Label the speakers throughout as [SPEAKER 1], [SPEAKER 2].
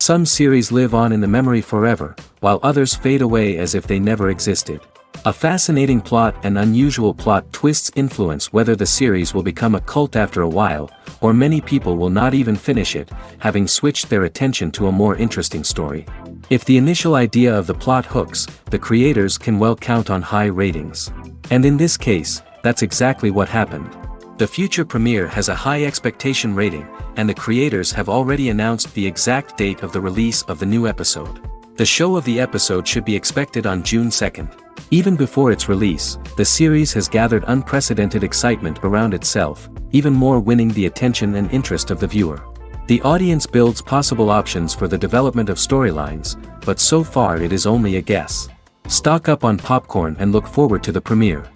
[SPEAKER 1] Some series live on in the memory forever, while others fade away as if they never existed. A fascinating plot and unusual plot twists influence whether the series will become a cult after a while, or many people will not even finish it, having switched their attention to a more interesting story. If the initial idea of the plot hooks, the creators can well count on high ratings. And in this case, that's exactly what happened. The future premiere has a high expectation rating, and the creators have already announced the exact date of the release of the new episode. The show of the episode should be expected on June 2nd. Even before its release, the series has gathered unprecedented excitement around itself, even more winning the attention and interest of the viewer. The audience builds possible options for the development of storylines, but so far it is only a guess. Stock up on popcorn and look forward to the premiere.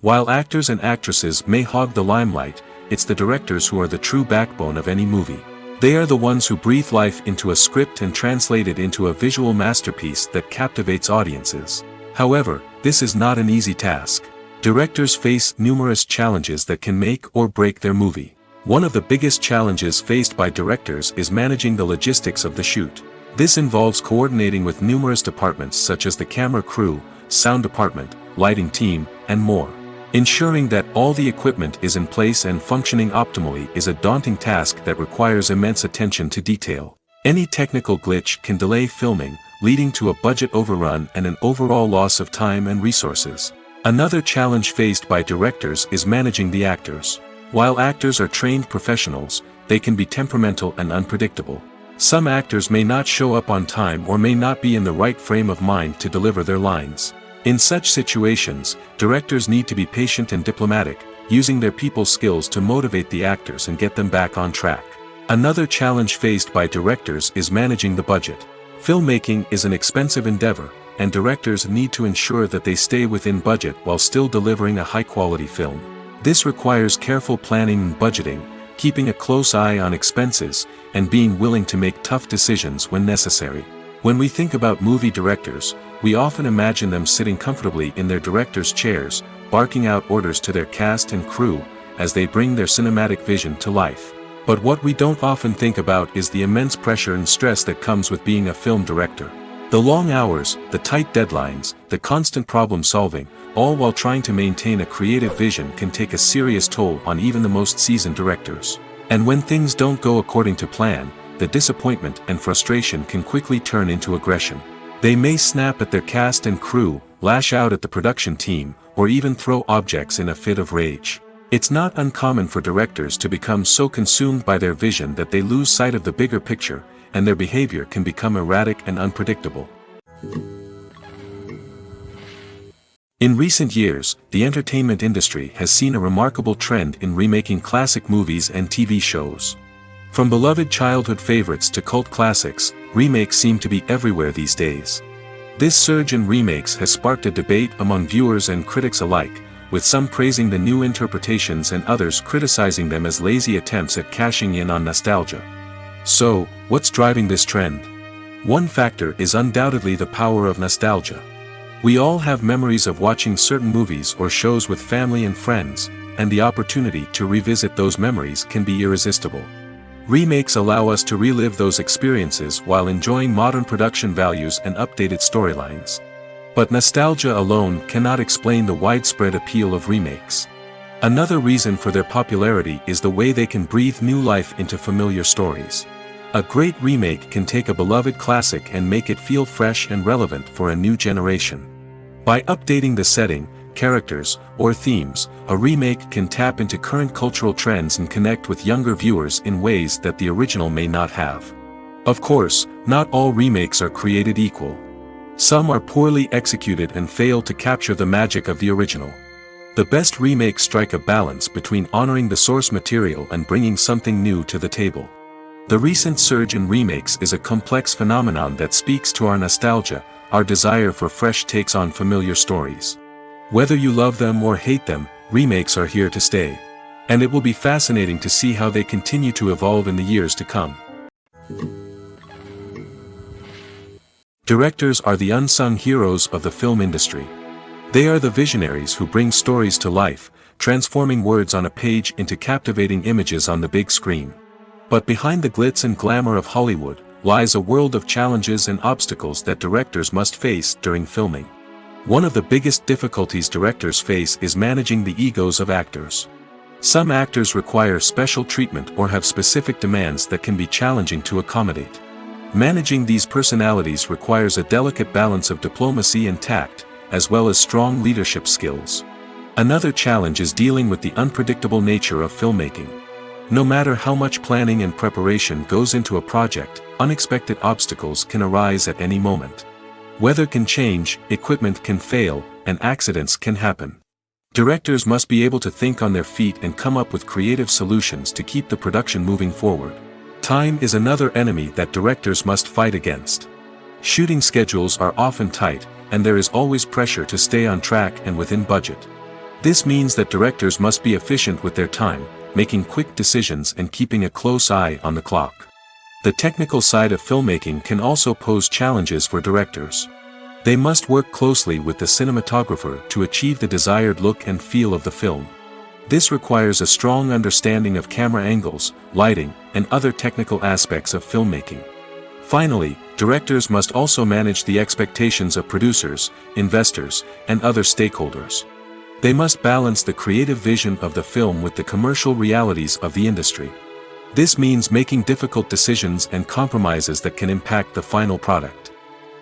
[SPEAKER 1] While actors and actresses may hog the limelight, it's the directors who are the true backbone of any movie. They are the ones who breathe life into a script and translate it into a visual masterpiece that captivates audiences. However, this is not an easy task. Directors face numerous challenges that can make or break their movie. One of the biggest challenges faced by directors is managing the logistics of the shoot. This involves coordinating with numerous departments such as the camera crew, sound department, lighting team, and more. Ensuring that all the equipment is in place and functioning optimally is a daunting task that requires immense attention to detail. Any technical glitch can delay filming, leading to a budget overrun and an overall loss of time and resources. Another challenge faced by directors is managing the actors. While actors are trained professionals, they can be temperamental and unpredictable. Some actors may not show up on time or may not be in the right frame of mind to deliver their lines. In such situations, directors need to be patient and diplomatic, using their people skills to motivate the actors and get them back on track. Another challenge faced by directors is managing the budget. Filmmaking is an expensive endeavor, and directors need to ensure that they stay within budget while still delivering a high-quality film. This requires careful planning and budgeting, keeping a close eye on expenses, and being willing to make tough decisions when necessary. When we think about movie directors, we often imagine them sitting comfortably in their director's chairs, barking out orders to their cast and crew, as they bring their cinematic vision to life. But what we don't often think about is the immense pressure and stress that comes with being a film director. The long hours, the tight deadlines, the constant problem solving, all while trying to maintain a creative vision can take a serious toll on even the most seasoned directors. And when things don't go according to plan, the disappointment and frustration can quickly turn into aggression. They may snap at their cast and crew, lash out at the production team, or even throw objects in a fit of rage. It's not uncommon for directors to become so consumed by their vision that they lose sight of the bigger picture, and their behavior can become erratic and unpredictable. In recent years, the entertainment industry has seen a remarkable trend in remaking classic movies and TV shows. From beloved childhood favorites to cult classics, remakes seem to be everywhere these days. This surge in remakes has sparked a debate among viewers and critics alike, with some praising the new interpretations and others criticizing them as lazy attempts at cashing in on nostalgia. So, what's driving this trend? One factor is undoubtedly the power of nostalgia. We all have memories of watching certain movies or shows with family and friends, and the opportunity to revisit those memories can be irresistible. Remakes allow us to relive those experiences while enjoying modern production values and updated storylines. But nostalgia alone cannot explain the widespread appeal of remakes. Another reason for their popularity is the way they can breathe new life into familiar stories. A great remake can take a beloved classic and make it feel fresh and relevant for a new generation. By updating the setting, characters, or themes, a remake can tap into current cultural trends and connect with younger viewers in ways that the original may not have. Of course, not all remakes are created equal. Some are poorly executed and fail to capture the magic of the original. The best remakes strike a balance between honoring the source material and bringing something new to the table. The recent surge in remakes is a complex phenomenon that speaks to our nostalgia, our desire for fresh takes on familiar stories. Whether you love them or hate them, remakes are here to stay. And it will be fascinating to see how they continue to evolve in the years to come. Directors are the unsung heroes of the film industry. They are the visionaries who bring stories to life, transforming words on a page into captivating images on the big screen. But behind the glitz and glamour of Hollywood, lies a world of challenges and obstacles that directors must face during filming. One of the biggest difficulties directors face is managing the egos of actors. Some actors require special treatment or have specific demands that can be challenging to accommodate. Managing these personalities requires a delicate balance of diplomacy and tact, as well as strong leadership skills. Another challenge is dealing with the unpredictable nature of filmmaking. No matter how much planning and preparation goes into a project, unexpected obstacles can arise at any moment. Weather can change, equipment can fail, and accidents can happen. Directors must be able to think on their feet and come up with creative solutions to keep the production moving forward. Time is another enemy that directors must fight against. Shooting schedules are often tight, and there is always pressure to stay on track and within budget. This means that directors must be efficient with their time, making quick decisions and keeping a close eye on the clock. The technical side of filmmaking can also pose challenges for directors. They must work closely with the cinematographer to achieve the desired look and feel of the film. This requires a strong understanding of camera angles, lighting, and other technical aspects of filmmaking. Finally, directors must also manage the expectations of producers, investors, and other stakeholders. They must balance the creative vision of the film with the commercial realities of the industry. This means making difficult decisions and compromises that can impact the final product.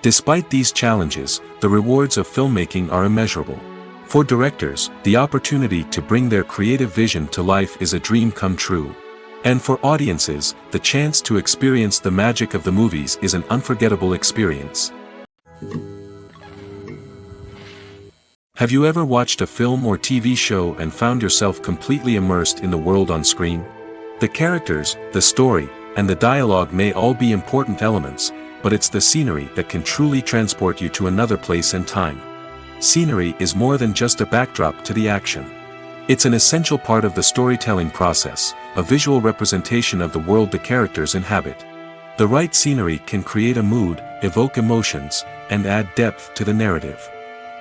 [SPEAKER 1] Despite these challenges, the rewards of filmmaking are immeasurable. For directors, the opportunity to bring their creative vision to life is a dream come true. And for audiences, the chance to experience the magic of the movies is an unforgettable experience. Have you ever watched a film or TV show and found yourself completely immersed in the world on screen? The characters, the story, and the dialogue may all be important elements, but it's the scenery that can truly transport you to another place and time. Scenery is more than just a backdrop to the action. It's an essential part of the storytelling process, a visual representation of the world the characters inhabit. The right scenery can create a mood, evoke emotions, and add depth to the narrative.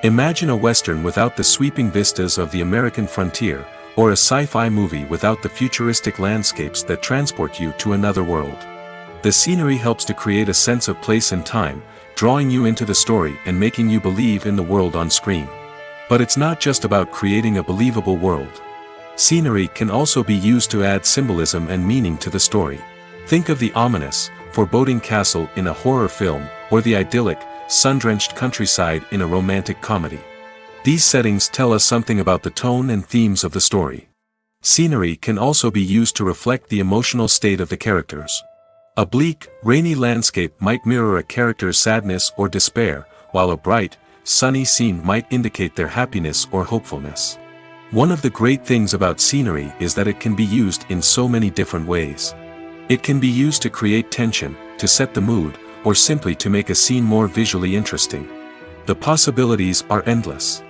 [SPEAKER 1] Imagine a Western without the sweeping vistas of the American frontier, or a sci-fi movie without the futuristic landscapes that transport you to another world. The scenery helps to create a sense of place and time, drawing you into the story and making you believe in the world on screen. But it's not just about creating a believable world. Scenery can also be used to add symbolism and meaning to the story. Think of the ominous, foreboding castle in a horror film, or the idyllic, sun-drenched countryside in a romantic comedy. These settings tell us something about the tone and themes of the story. Scenery can also be used to reflect the emotional state of the characters. A bleak, rainy landscape might mirror a character's sadness or despair, while a bright, sunny scene might indicate their happiness or hopefulness. One of the great things about scenery is that it can be used in so many different ways. It can be used to create tension, to set the mood, or simply to make a scene more visually interesting. The possibilities are endless.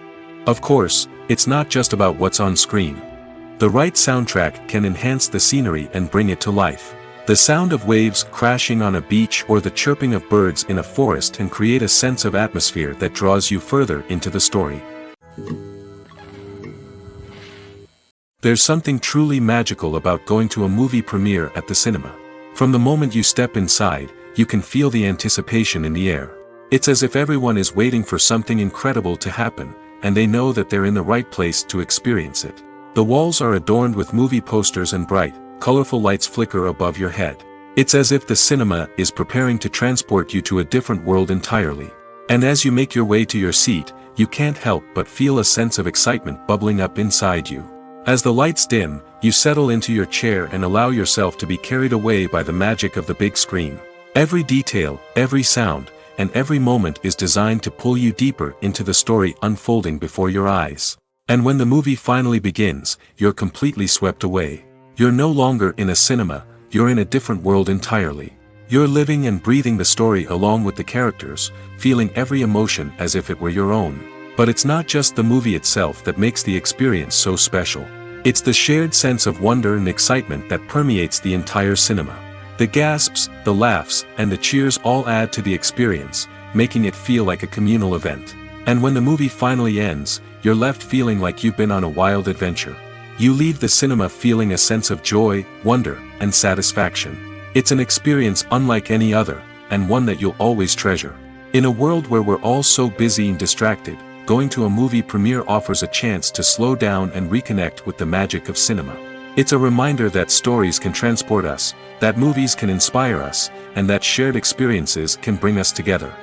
[SPEAKER 1] Of course, it's not just about what's on screen. The right soundtrack can enhance the scenery and bring it to life. The sound of waves crashing on a beach or the chirping of birds in a forest can create a sense of atmosphere that draws you further into the story. There's something truly magical about going to a movie premiere at the cinema. From the moment you step inside, you can feel the anticipation in the air. It's as if everyone is waiting for something incredible to happen, and they know that they're in the right place to experience it. The walls are adorned with movie posters and bright, colorful lights flicker above your head. It's as if the cinema is preparing to transport you to a different world entirely. And as you make your way to your seat, you can't help but feel a sense of excitement bubbling up inside you. As the lights dim, you settle into your chair and allow yourself to be carried away by the magic of the big screen. Every detail, every sound, and every moment is designed to pull you deeper into the story unfolding before your eyes. And when the movie finally begins, you're completely swept away. You're no longer in a cinema, you're in a different world entirely. You're living and breathing the story along with the characters, feeling every emotion as if it were your own. But it's not just the movie itself that makes the experience so special. It's the shared sense of wonder and excitement that permeates the entire cinema. The gasps, the laughs, and the cheers all add to the experience, making it feel like a communal event. And when the movie finally ends, you're left feeling like you've been on a wild adventure. You leave the cinema feeling a sense of joy, wonder, and satisfaction. It's an experience unlike any other, and one that you'll always treasure. In a world where we're all so busy and distracted, going to a movie premiere offers a chance to slow down and reconnect with the magic of cinema. It's a reminder that stories can transport us, that movies can inspire us, and that shared experiences can bring us together.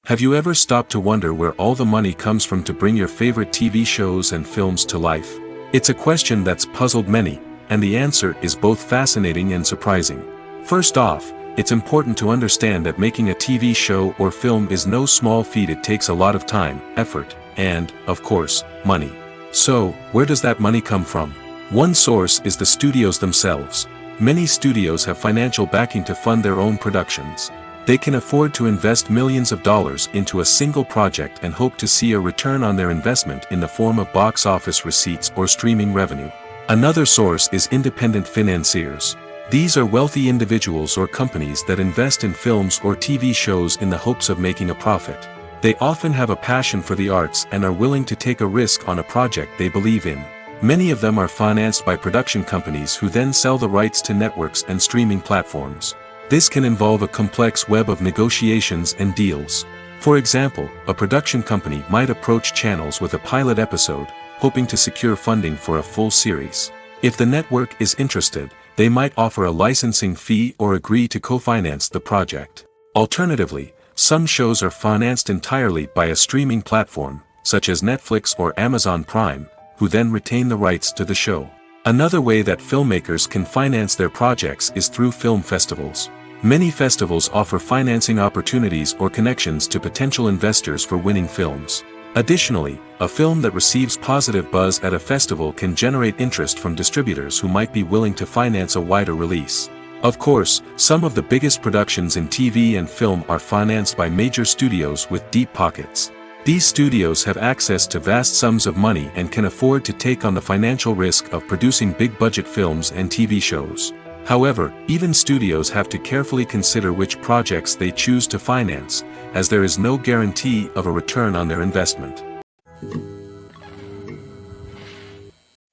[SPEAKER 1] Have you ever stopped to wonder where all the money comes from to bring your favorite TV shows and films to life? It's a question that's puzzled many, and the answer is both fascinating and surprising. First off, it's important to understand that making a TV show or film is no small feat. It takes a lot of time, effort, and, of course, money. So, where does that money come from? One source is the studios themselves. Many studios have financial backing to fund their own productions. They can afford to invest millions of dollars into a single project and hope to see a return on their investment in the form of box office receipts or streaming revenue. Another source is independent financiers. These are wealthy individuals or companies that invest in films or TV shows in the hopes of making a profit. They often have a passion for the arts and are willing to take a risk on a project they believe in. Many of them are financed by production companies who then sell the rights to networks and streaming platforms. This can involve a complex web of negotiations and deals. For example, a production company might approach channels with a pilot episode, hoping to secure funding for a full series. If the network is interested, they might offer a licensing fee or agree to co-finance the project. Alternatively, some shows are financed entirely by a streaming platform, such as Netflix or Amazon Prime, who then retain the rights to the show. Another way that filmmakers can finance their projects is through film festivals. Many festivals offer financing opportunities or connections to potential investors for winning films. Additionally, a film that receives positive buzz at a festival can generate interest from distributors who might be willing to finance a wider release. Of course, some of the biggest productions in TV and film are financed by major studios with deep pockets. These studios have access to vast sums of money and can afford to take on the financial risk of producing big-budget films and TV shows. However, even studios have to carefully consider which projects they choose to finance, as there is no guarantee of a return on their investment.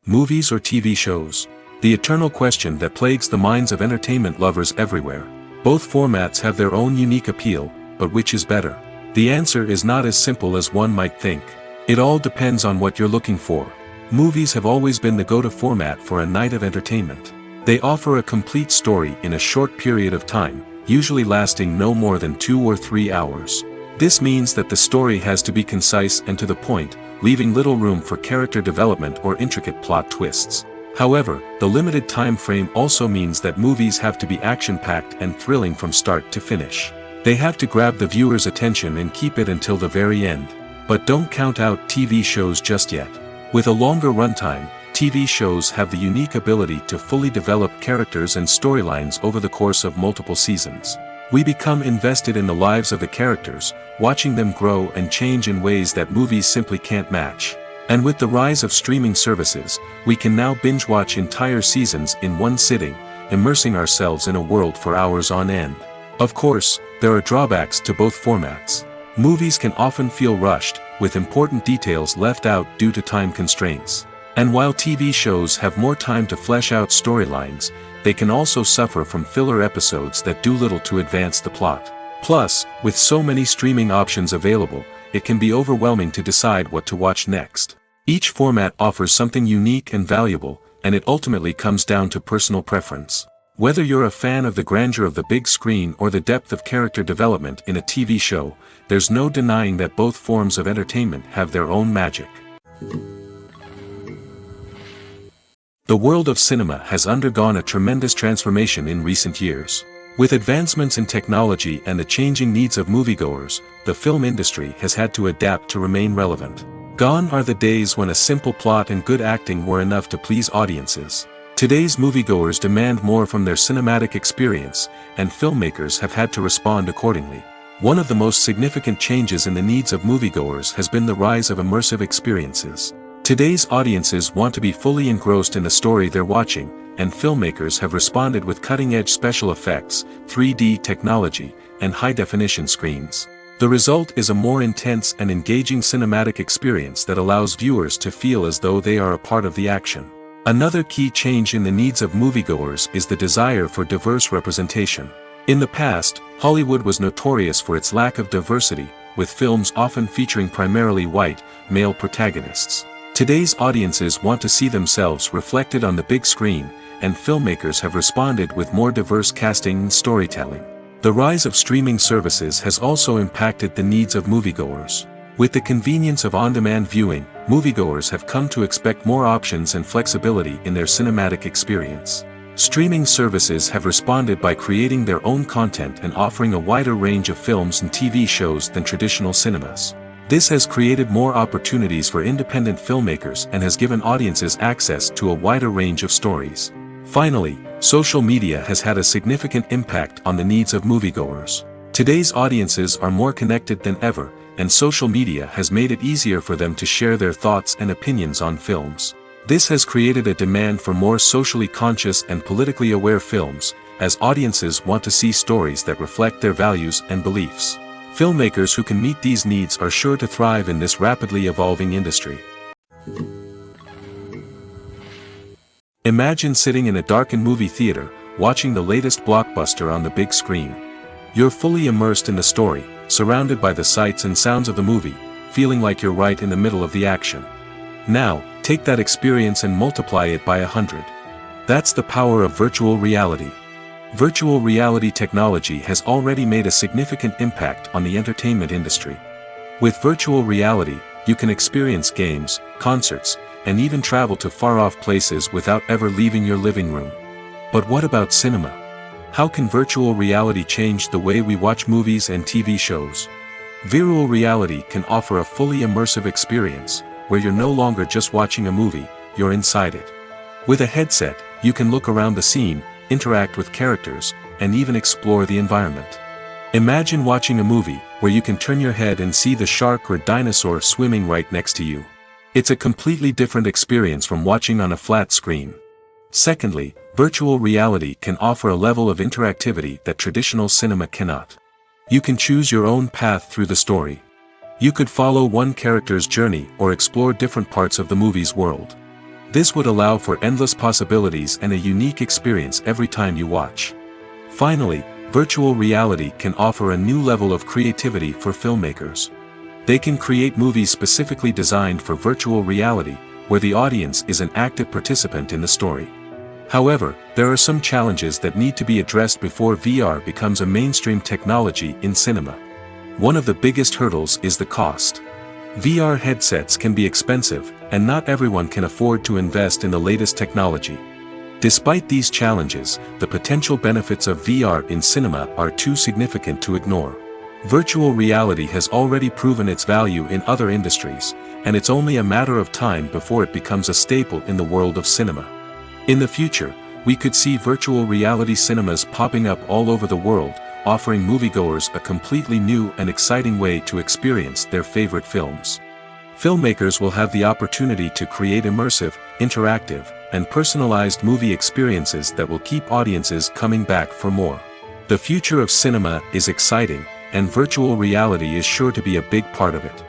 [SPEAKER 1] Movies or TV shows? The eternal question that plagues the minds of entertainment lovers everywhere. Both formats have their own unique appeal, but which is better? The answer is not as simple as one might think. It all depends on what you're looking for. Movies have always been the go-to format for a night of entertainment. They offer a complete story in a short period of time, usually lasting no more than 2 or 3 hours. This means that the story has to be concise and to the point, leaving little room for character development or intricate plot twists. However, the limited time frame also means that movies have to be action-packed and thrilling from start to finish. They have to grab the viewer's attention and keep it until the very end. But don't count out TV shows just yet. With a longer runtime, TV shows have the unique ability to fully develop characters and storylines over the course of multiple seasons. We become invested in the lives of the characters, watching them grow and change in ways that movies simply can't match. And with the rise of streaming services, we can now binge-watch entire seasons in one sitting, immersing ourselves in a world for hours on end. Of course, there are drawbacks to both formats. Movies can often feel rushed, with important details left out due to time constraints. And while TV shows have more time to flesh out storylines, they can also suffer from filler episodes that do little to advance the plot. Plus, with so many streaming options available, it can be overwhelming to decide what to watch next. Each format offers something unique and valuable, and it ultimately comes down to personal preference. Whether you're a fan of the grandeur of the big screen or the depth of character development in a TV show, there's no denying that both forms of entertainment have their own magic. The world of cinema has undergone a tremendous transformation in recent years. With advancements in technology and the changing needs of moviegoers, the film industry has had to adapt to remain relevant. Gone are the days when a simple plot and good acting were enough to please audiences. Today's moviegoers demand more from their cinematic experience, and filmmakers have had to respond accordingly. One of the most significant changes in the needs of moviegoers has been the rise of immersive experiences. Today's audiences want to be fully engrossed in the story they're watching, and filmmakers have responded with cutting-edge special effects, 3D technology, and high-definition screens. The result is a more intense and engaging cinematic experience that allows viewers to feel as though they are a part of the action. Another key change in the needs of moviegoers is the desire for diverse representation. In the past, Hollywood was notorious for its lack of diversity, with films often featuring primarily white, male protagonists. Today's audiences want to see themselves reflected on the big screen, and filmmakers have responded with more diverse casting and storytelling. The rise of streaming services has also impacted the needs of moviegoers. With the convenience of on-demand viewing, moviegoers have come to expect more options and flexibility in their cinematic experience. Streaming services have responded by creating their own content and offering a wider range of films and TV shows than traditional cinemas. This has created more opportunities for independent filmmakers and has given audiences access to a wider range of stories. Finally, social media has had a significant impact on the needs of moviegoers. Today's audiences are more connected than ever, and social media has made it easier for them to share their thoughts and opinions on films. This has created a demand for more socially conscious and politically aware films, as audiences want to see stories that reflect their values and beliefs. Filmmakers who can meet these needs are sure to thrive in this rapidly evolving industry. Imagine sitting in a darkened movie theater, watching the latest blockbuster on the big screen. You're fully immersed in the story, surrounded by the sights and sounds of the movie, feeling like you're right in the middle of the action. Now, take that experience and multiply it by 100. That's the power of virtual reality. Virtual reality technology has already made a significant impact on the entertainment industry. With virtual reality, you can experience games, concerts, and even travel to far-off places without ever leaving your living room. But what about cinema? How can virtual reality change the way we watch movies and TV shows? Virtual reality can offer a fully immersive experience, where you're no longer just watching a movie, you're inside it. With a headset, you can look around the scene, interact with characters, and even explore the environment. Imagine watching a movie where you can turn your head and see the shark or dinosaur swimming right next to you. It's a completely different experience from watching on a flat screen. Secondly, virtual reality can offer a level of interactivity that traditional cinema cannot. You can choose your own path through the story. You could follow one character's journey or explore different parts of the movie's world. This would allow for endless possibilities and a unique experience every time you watch. Finally, virtual reality can offer a new level of creativity for filmmakers. They can create movies specifically designed for virtual reality, where the audience is an active participant in the story. However, there are some challenges that need to be addressed before VR becomes a mainstream technology in cinema. One of the biggest hurdles is the cost. VR headsets can be expensive, and not everyone can afford to invest in the latest technology. Despite these challenges, the potential benefits of VR in cinema are too significant to ignore. Virtual reality has already proven its value in other industries, and it's only a matter of time before it becomes a staple in the world of cinema. In the future, we could see virtual reality cinemas popping up all over the world, offering moviegoers a completely new and exciting way to experience their favorite films. Filmmakers will have the opportunity to create immersive, interactive, and personalized movie experiences that will keep audiences coming back for more. The future of cinema is exciting, and virtual reality is sure to be a big part of it.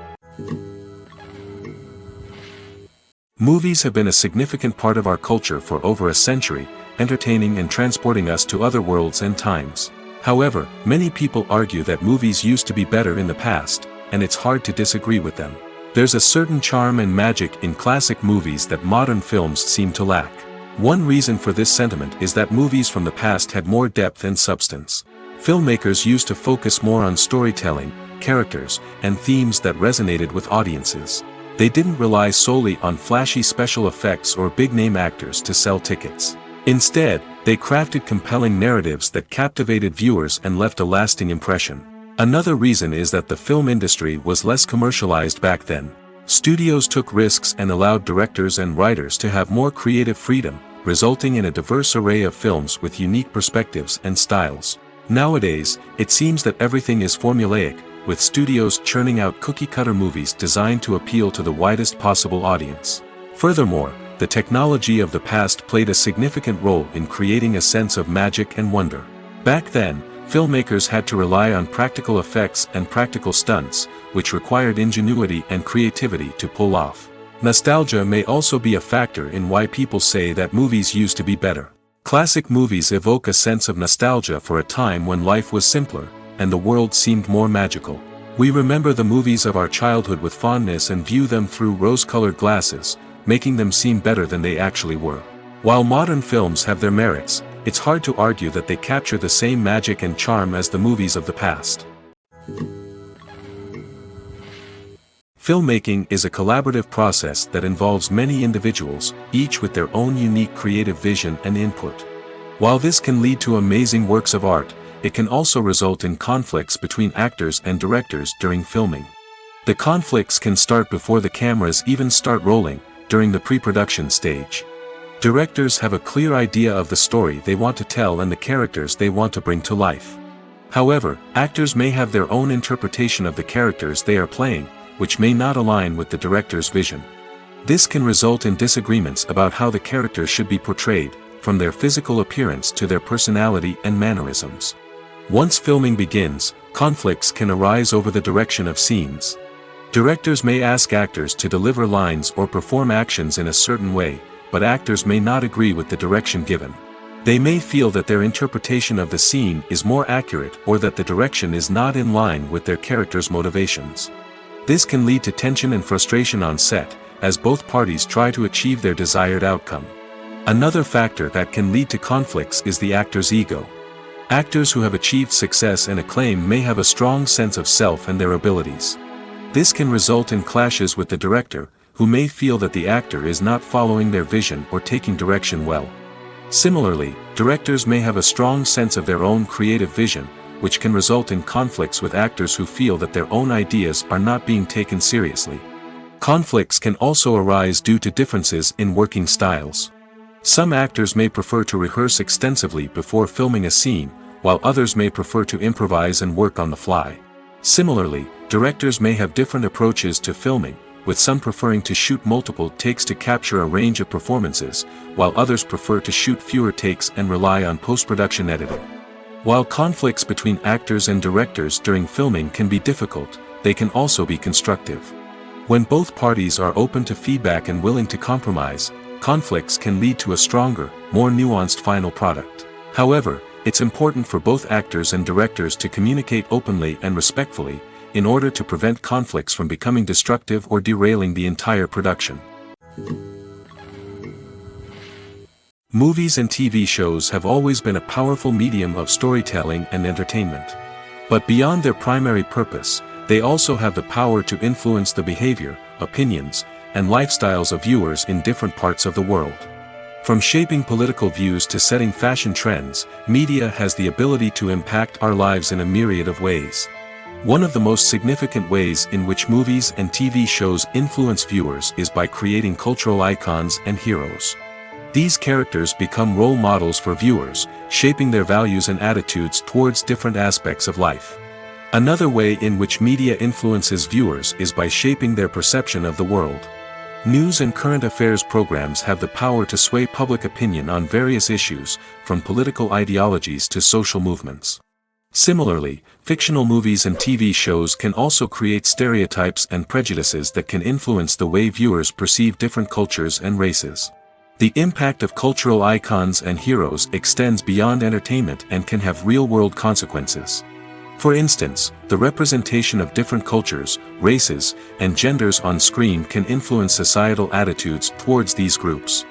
[SPEAKER 1] Movies have been a significant part of our culture for over a century, entertaining and transporting us to other worlds and times. However, many people argue that movies used to be better in the past, and it's hard to disagree with them. There's a certain charm and magic in classic movies that modern films seem to lack. One reason for this sentiment is that movies from the past had more depth and substance. Filmmakers used to focus more on storytelling, characters, and themes that resonated with audiences. They didn't rely solely on flashy special effects or big-name actors to sell tickets. Instead, they crafted compelling narratives that captivated viewers and left a lasting impression. Another reason is that the film industry was less commercialized back then. Studios took risks and allowed directors and writers to have more creative freedom, resulting in a diverse array of films with unique perspectives and styles. Nowadays, it seems that everything is formulaic, with studios churning out cookie-cutter movies designed to appeal to the widest possible audience. Furthermore, the technology of the past played a significant role in creating a sense of magic and wonder. Back then, filmmakers had to rely on practical effects and practical stunts, which required ingenuity and creativity to pull off. Nostalgia may also be a factor in why people say that movies used to be better. Classic movies evoke a sense of nostalgia for a time when life was simpler, and the world seemed more magical. We remember the movies of our childhood with fondness and view them through rose-colored glasses, making them seem better than they actually were. While modern films have their merits, it's hard to argue that they capture the same magic and charm as the movies of the past. Filmmaking is a collaborative process that involves many individuals, each with their own unique creative vision and input. While this can lead to amazing works of art, it can also result in conflicts between actors and directors during filming. The conflicts can start before the cameras even start rolling, during the pre-production stage. Directors have a clear idea of the story they want to tell and the characters they want to bring to life. However, actors may have their own interpretation of the characters they are playing, which may not align with the director's vision. This can result in disagreements about how the characters should be portrayed, from their physical appearance to their personality and mannerisms. Once filming begins, conflicts can arise over the direction of scenes. Directors may ask actors to deliver lines or perform actions in a certain way, but actors may not agree with the direction given. They may feel that their interpretation of the scene is more accurate or that the direction is not in line with their character's motivations. This can lead to tension and frustration on set, as both parties try to achieve their desired outcome. Another factor that can lead to conflicts is the actor's ego. Actors who have achieved success and acclaim may have a strong sense of self and their abilities. This can result in clashes with the director, who may feel that the actor is not following their vision or taking direction well. Similarly, directors may have a strong sense of their own creative vision, which can result in conflicts with actors who feel that their own ideas are not being taken seriously. Conflicts can also arise due to differences in working styles. Some actors may prefer to rehearse extensively before filming a scene, while others may prefer to improvise and work on the fly. Similarly, directors may have different approaches to filming, with some preferring to shoot multiple takes to capture a range of performances, while others prefer to shoot fewer takes and rely on post-production editing. While conflicts between actors and directors during filming can be difficult, they can also be constructive. When both parties are open to feedback and willing to compromise, conflicts can lead to a stronger, more nuanced final product. However, it's important for both actors and directors to communicate openly and respectfully, in order to prevent conflicts from becoming destructive or derailing the entire production. Movies and TV shows have always been a powerful medium of storytelling and entertainment. But beyond their primary purpose, they also have the power to influence the behavior, opinions, and lifestyles of viewers in different parts of the world. From shaping political views to setting fashion trends, media has the ability to impact our lives in a myriad of ways. One of the most significant ways in which movies and TV shows influence viewers is by creating cultural icons and heroes. These characters become role models for viewers, shaping their values and attitudes towards different aspects of life. Another way in which media influences viewers is by shaping their perception of the world. News and current affairs programs have the power to sway public opinion on various issues, from political ideologies to social movements. Similarly, fictional movies and TV shows can also create stereotypes and prejudices that can influence the way viewers perceive different cultures and races. The impact of cultural icons and heroes extends beyond entertainment and can have real-world consequences. For instance, the representation of different cultures, races, and genders on screen can influence societal attitudes towards these groups.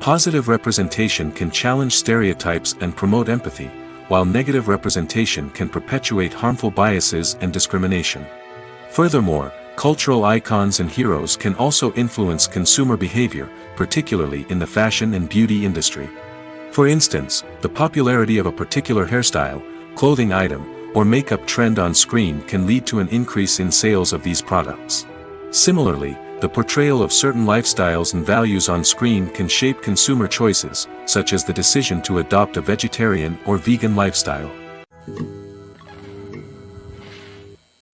[SPEAKER 1] Positive representation can challenge stereotypes and promote empathy, while negative representation can perpetuate harmful biases and discrimination. Furthermore, cultural icons and heroes can also influence consumer behavior, particularly in the fashion and beauty industry. For instance, the popularity of a particular hairstyle, clothing item, or makeup trend on screen can lead to an increase in sales of these products. Similarly, the portrayal of certain lifestyles and values on screen can shape consumer choices, such as the decision to adopt a vegetarian or vegan lifestyle.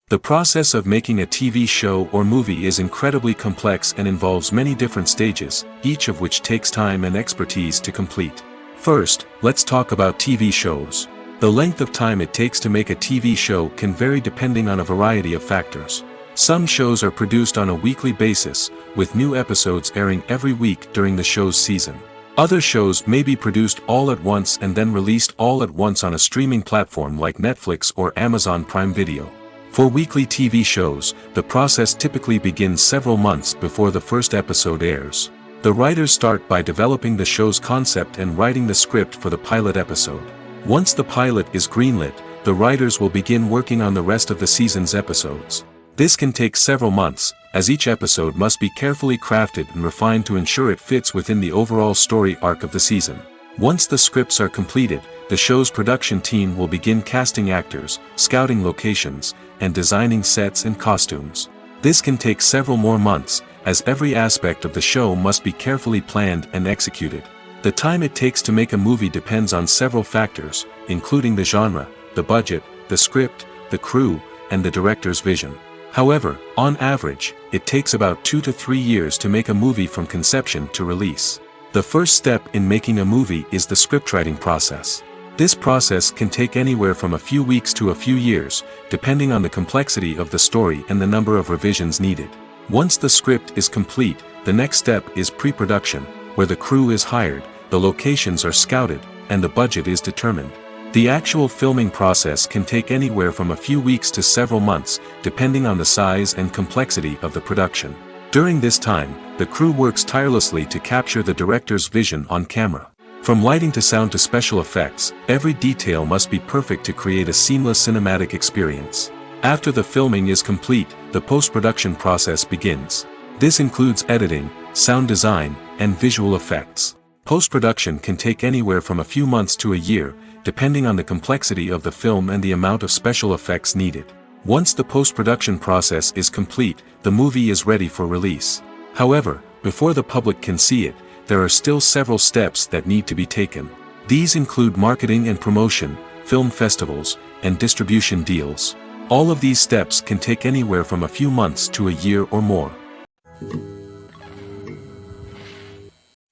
[SPEAKER 1] The process of making a TV show or movie is incredibly complex and involves many different stages, each of which takes time and expertise to complete. First, let's talk about TV shows. The length of time it takes to make a TV show can vary depending on a variety of factors. Some shows are produced on a weekly basis, with new episodes airing every week during the show's season. Other shows may be produced all at once and then released all at once on a streaming platform like Netflix or Amazon Prime Video. For weekly TV shows, the process typically begins several months before the first episode airs. The writers start by developing the show's concept and writing the script for the pilot episode. Once the pilot is greenlit, the writers will begin working on the rest of the season's episodes. This can take several months, as each episode must be carefully crafted and refined to ensure it fits within the overall story arc of the season. Once the scripts are completed, the show's production team will begin casting actors, scouting locations, and designing sets and costumes. This can take several more months, as every aspect of the show must be carefully planned and executed. The time it takes to make a movie depends on several factors, including the genre, the budget, the script, the crew, and the director's vision. However, on average, it takes about 2 to 3 years to make a movie from conception to release. The first step in making a movie is the scriptwriting process. This process can take anywhere from a few weeks to a few years, depending on the complexity of the story and the number of revisions needed. Once the script is complete, the next step is pre-production, where the crew is hired, the locations are scouted, and the budget is determined. The actual filming process can take anywhere from a few weeks to several months, depending on the size and complexity of the production. During this time, the crew works tirelessly to capture the director's vision on camera. From lighting to sound to special effects, every detail must be perfect to create a seamless cinematic experience. After the filming is complete, the post-production process begins. This includes editing, sound design, and visual effects. Post-production can take anywhere from a few months to a year, depending on the complexity of the film and the amount of special effects needed. Once the post-production process is complete, the movie is ready for release. However, before the public can see it, there are still several steps that need to be taken. These include marketing and promotion, film festivals, and distribution deals. All of these steps can take anywhere from a few months to a year or more.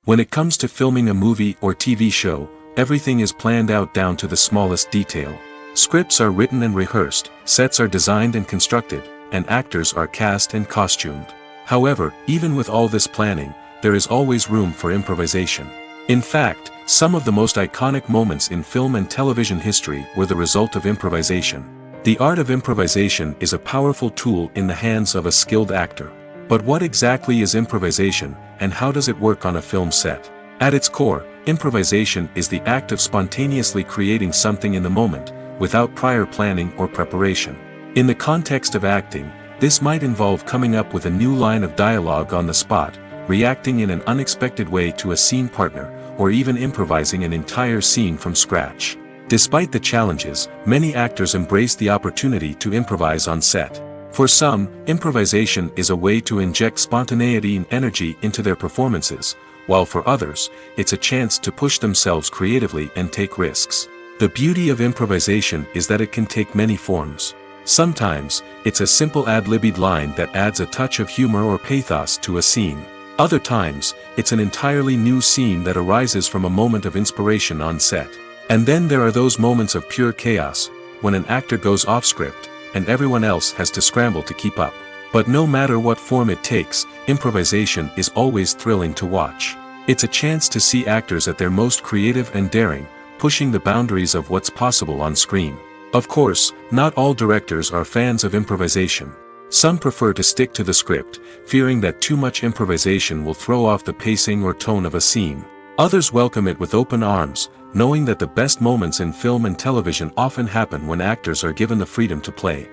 [SPEAKER 1] When it comes to filming a movie or TV show, everything is planned out down to the smallest detail. Scripts are written and rehearsed, sets are designed and constructed, and actors are cast and costumed. However, even with all this planning, there is always room for improvisation. In fact, some of the most iconic moments in film and television history were the result of improvisation. The art of improvisation is a powerful tool in the hands of a skilled actor. But what exactly is improvisation, and how does it work on a film set? At its core, improvisation is the act of spontaneously creating something in the moment, without prior planning or preparation. In the context of acting, this might involve coming up with a new line of dialogue on the spot, reacting in an unexpected way to a scene partner, or even improvising an entire scene from scratch. Despite the challenges, many actors embrace the opportunity to improvise on set. For some, improvisation is a way to inject spontaneity and energy into their performances, while for others, it's a chance to push themselves creatively and take risks. The beauty of improvisation is that it can take many forms. Sometimes, it's a simple ad-libbed line that adds a touch of humor or pathos to a scene. Other times, it's an entirely new scene that arises from a moment of inspiration on set. And then there are those moments of pure chaos, when an actor goes off script, and everyone else has to scramble to keep up. But no matter what form it takes, improvisation is always thrilling to watch. It's a chance to see actors at their most creative and daring, pushing the boundaries of what's possible on screen. Of course, not all directors are fans of improvisation. Some prefer to stick to the script, fearing that too much improvisation will throw off the pacing or tone of a scene. Others welcome it with open arms, knowing that the best moments in film and television often happen when actors are given the freedom to play.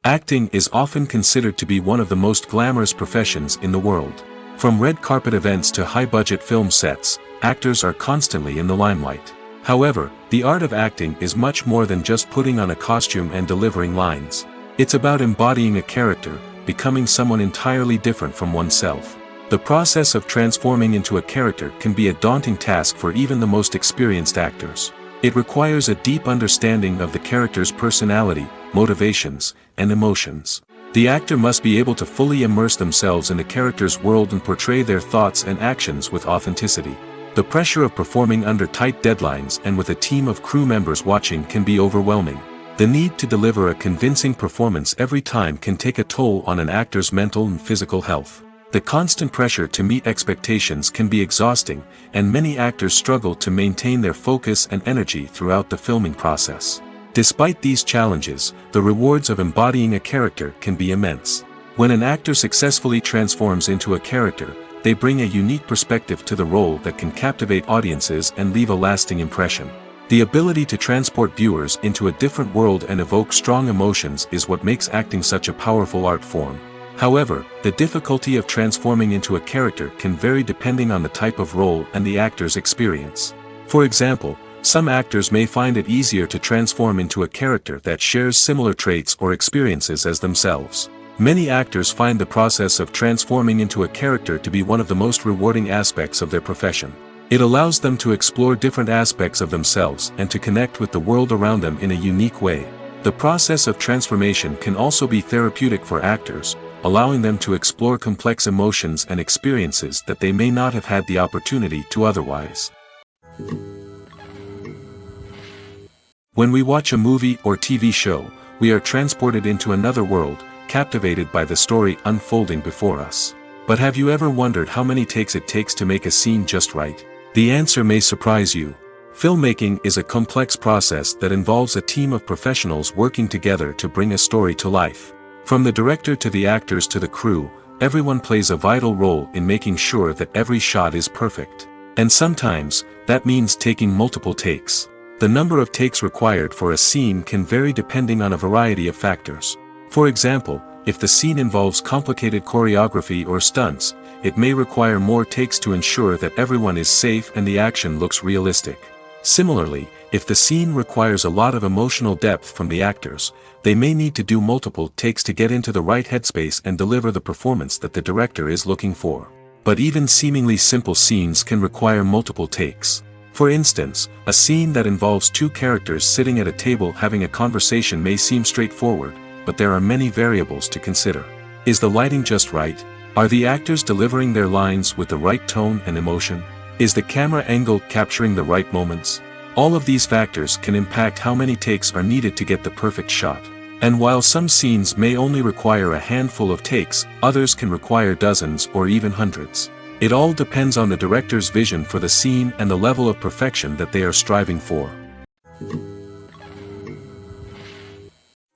[SPEAKER 1] Acting is often considered to be one of the most glamorous professions in the world. From red carpet events to high-budget film sets, actors are constantly in the limelight. However, the art of acting is much more than just putting on a costume and delivering lines. It's about embodying a character, becoming someone entirely different from oneself. The process of transforming into a character can be a daunting task for even the most experienced actors. It requires a deep understanding of the character's personality, motivations, and emotions. The actor must be able to fully immerse themselves in the character's world and portray their thoughts and actions with authenticity. The pressure of performing under tight deadlines and with a team of crew members watching can be overwhelming. The need to deliver a convincing performance every time can take a toll on an actor's mental and physical health. The constant pressure to meet expectations can be exhausting, and many actors struggle to maintain their focus and energy throughout the filming process. Despite these challenges, the rewards of embodying a character can be immense. When an actor successfully transforms into a character, they bring a unique perspective to the role that can captivate audiences and leave a lasting impression. The ability to transport viewers into a different world and evoke strong emotions is what makes acting such a powerful art form. However, the difficulty of transforming into a character can vary depending on the type of role and the actor's experience. For example, some actors may find it easier to transform into a character that shares similar traits or experiences as themselves. Many actors find the process of transforming into a character to be one of the most rewarding aspects of their profession. It allows them to explore different aspects of themselves and to connect with the world around them in a unique way. The process of transformation can also be therapeutic for actors, allowing them to explore complex emotions and experiences that they may not have had the opportunity to otherwise. When we watch a movie or TV show, we are transported into another world, captivated by the story unfolding before us. But have you ever wondered how many takes it takes to make a scene just right? The answer may surprise you. Filmmaking is a complex process that involves a team of professionals working together to bring a story to life. From the director to the actors to the crew, everyone plays a vital role in making sure that every shot is perfect. And sometimes, that means taking multiple takes. The number of takes required for a scene can vary depending on a variety of factors. For example, if the scene involves complicated choreography or stunts, it may require more takes to ensure that everyone is safe and the action looks realistic. Similarly, if the scene requires a lot of emotional depth from the actors, they may need to do multiple takes to get into the right headspace and deliver the performance that the director is looking for. But even seemingly simple scenes can require multiple takes. For instance, a scene that involves two characters sitting at a table having a conversation may seem straightforward, but there are many variables to consider. Is the lighting just right? Are the actors delivering their lines with the right tone and emotion? Is the camera angle capturing the right moments? All of these factors can impact how many takes are needed to get the perfect shot. And while some scenes may only require a handful of takes, others can require dozens or even hundreds. It all depends on the director's vision for the scene and the level of perfection that they are striving for.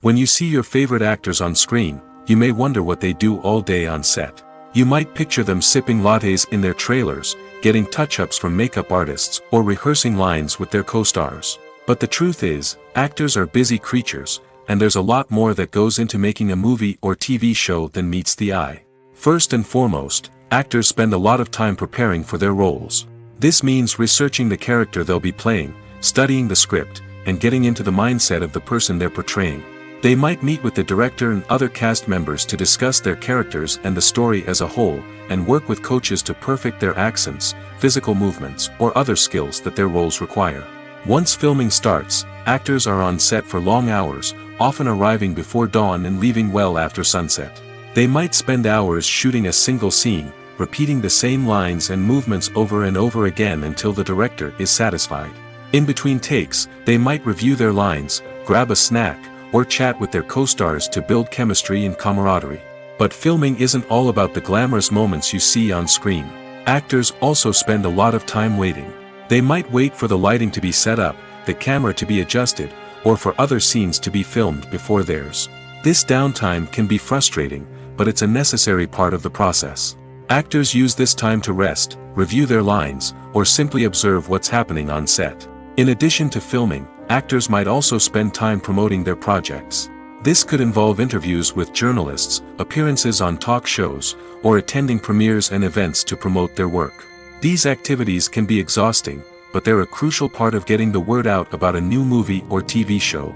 [SPEAKER 1] When you see your favorite actors on screen, you may wonder what they do all day on set. You might picture them sipping lattes in their trailers, getting touch-ups from makeup artists, or rehearsing lines with their co-stars. But the truth is, actors are busy creatures, and there's a lot more that goes into making a movie or TV show than meets the eye. First and foremost, actors spend a lot of time preparing for their roles. This means researching the character they'll be playing, studying the script, and getting into the mindset of the person they're portraying. They might meet with the director and other cast members to discuss their characters and the story as a whole, and work with coaches to perfect their accents, physical movements, or other skills that their roles require. Once filming starts, actors are on set for long hours, often arriving before dawn and leaving well after sunset. They might spend hours shooting a single scene, repeating the same lines and movements over and over again until the director is satisfied. In between takes, they might review their lines, grab a snack, or chat with their co-stars to build chemistry and camaraderie. But filming isn't all about the glamorous moments you see on screen. Actors also spend a lot of time waiting. They might wait for the lighting to be set up, the camera to be adjusted, or for other scenes to be filmed before theirs. This downtime can be frustrating, but it's a necessary part of the process. Actors use this time to rest, review their lines, or simply observe what's happening on set. In addition to filming, actors might also spend time promoting their projects. This could involve interviews with journalists, appearances on talk shows, or attending premieres and events to promote their work. These activities can be exhausting, but they're a crucial part of getting the word out about a new movie or TV show.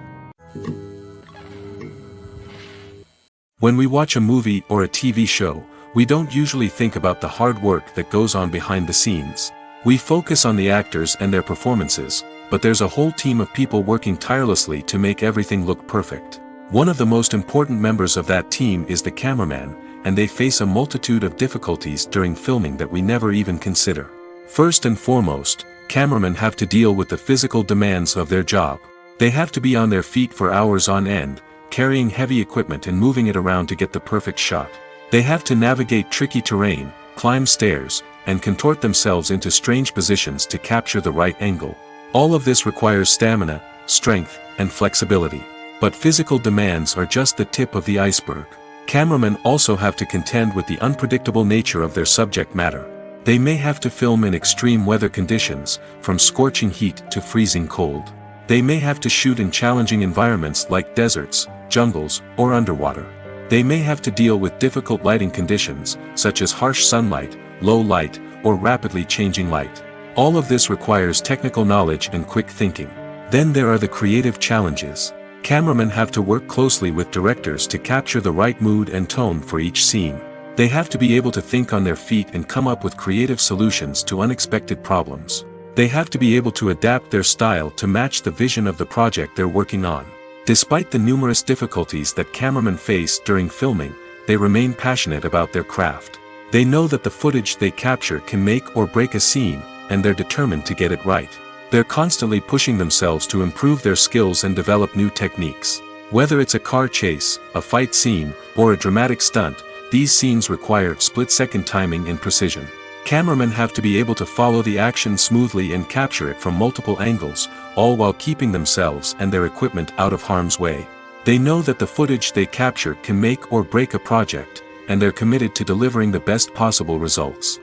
[SPEAKER 1] When we watch a movie or a TV show, we don't usually think about the hard work that goes on behind the scenes. We focus on the actors and their performances, but there's a whole team of people working tirelessly to make everything look perfect. One of the most important members of that team is the cameraman, and they face a multitude of difficulties during filming that we never even consider. First and foremost, cameramen have to deal with the physical demands of their job. They have to be on their feet for hours on end, carrying heavy equipment and moving it around to get the perfect shot. They have to navigate tricky terrain, climb stairs, and contort themselves into strange positions to capture the right angle. All of this requires stamina, strength, and flexibility. But physical demands are just the tip of the iceberg. Cameramen also have to contend with the unpredictable nature of their subject matter. They may have to film in extreme weather conditions, from scorching heat to freezing cold. They may have to shoot in challenging environments like deserts, jungles, or underwater. They may have to deal with difficult lighting conditions, such as harsh sunlight, low light, or rapidly changing light. All of this requires technical knowledge and quick thinking. Then there are the creative challenges. Cameramen have to work closely with directors to capture the right mood and tone for each scene. They have to be able to think on their feet and come up with creative solutions to unexpected problems. They have to be able to adapt their style to match the vision of the project they're working on. Despite the numerous difficulties that cameramen face during filming, they remain passionate about their craft. They know that the footage they capture can make or break a scene, and they're determined to get it right. They're constantly pushing themselves to improve their skills and develop new techniques. Whether it's a car chase, a fight scene, or a dramatic stunt, these scenes require split-second timing and precision. Cameramen have to be able to follow the action smoothly and capture it from multiple angles, all while keeping themselves and their equipment out of harm's way. They know that the footage they capture can make or break a project, and they're committed to delivering the best possible results.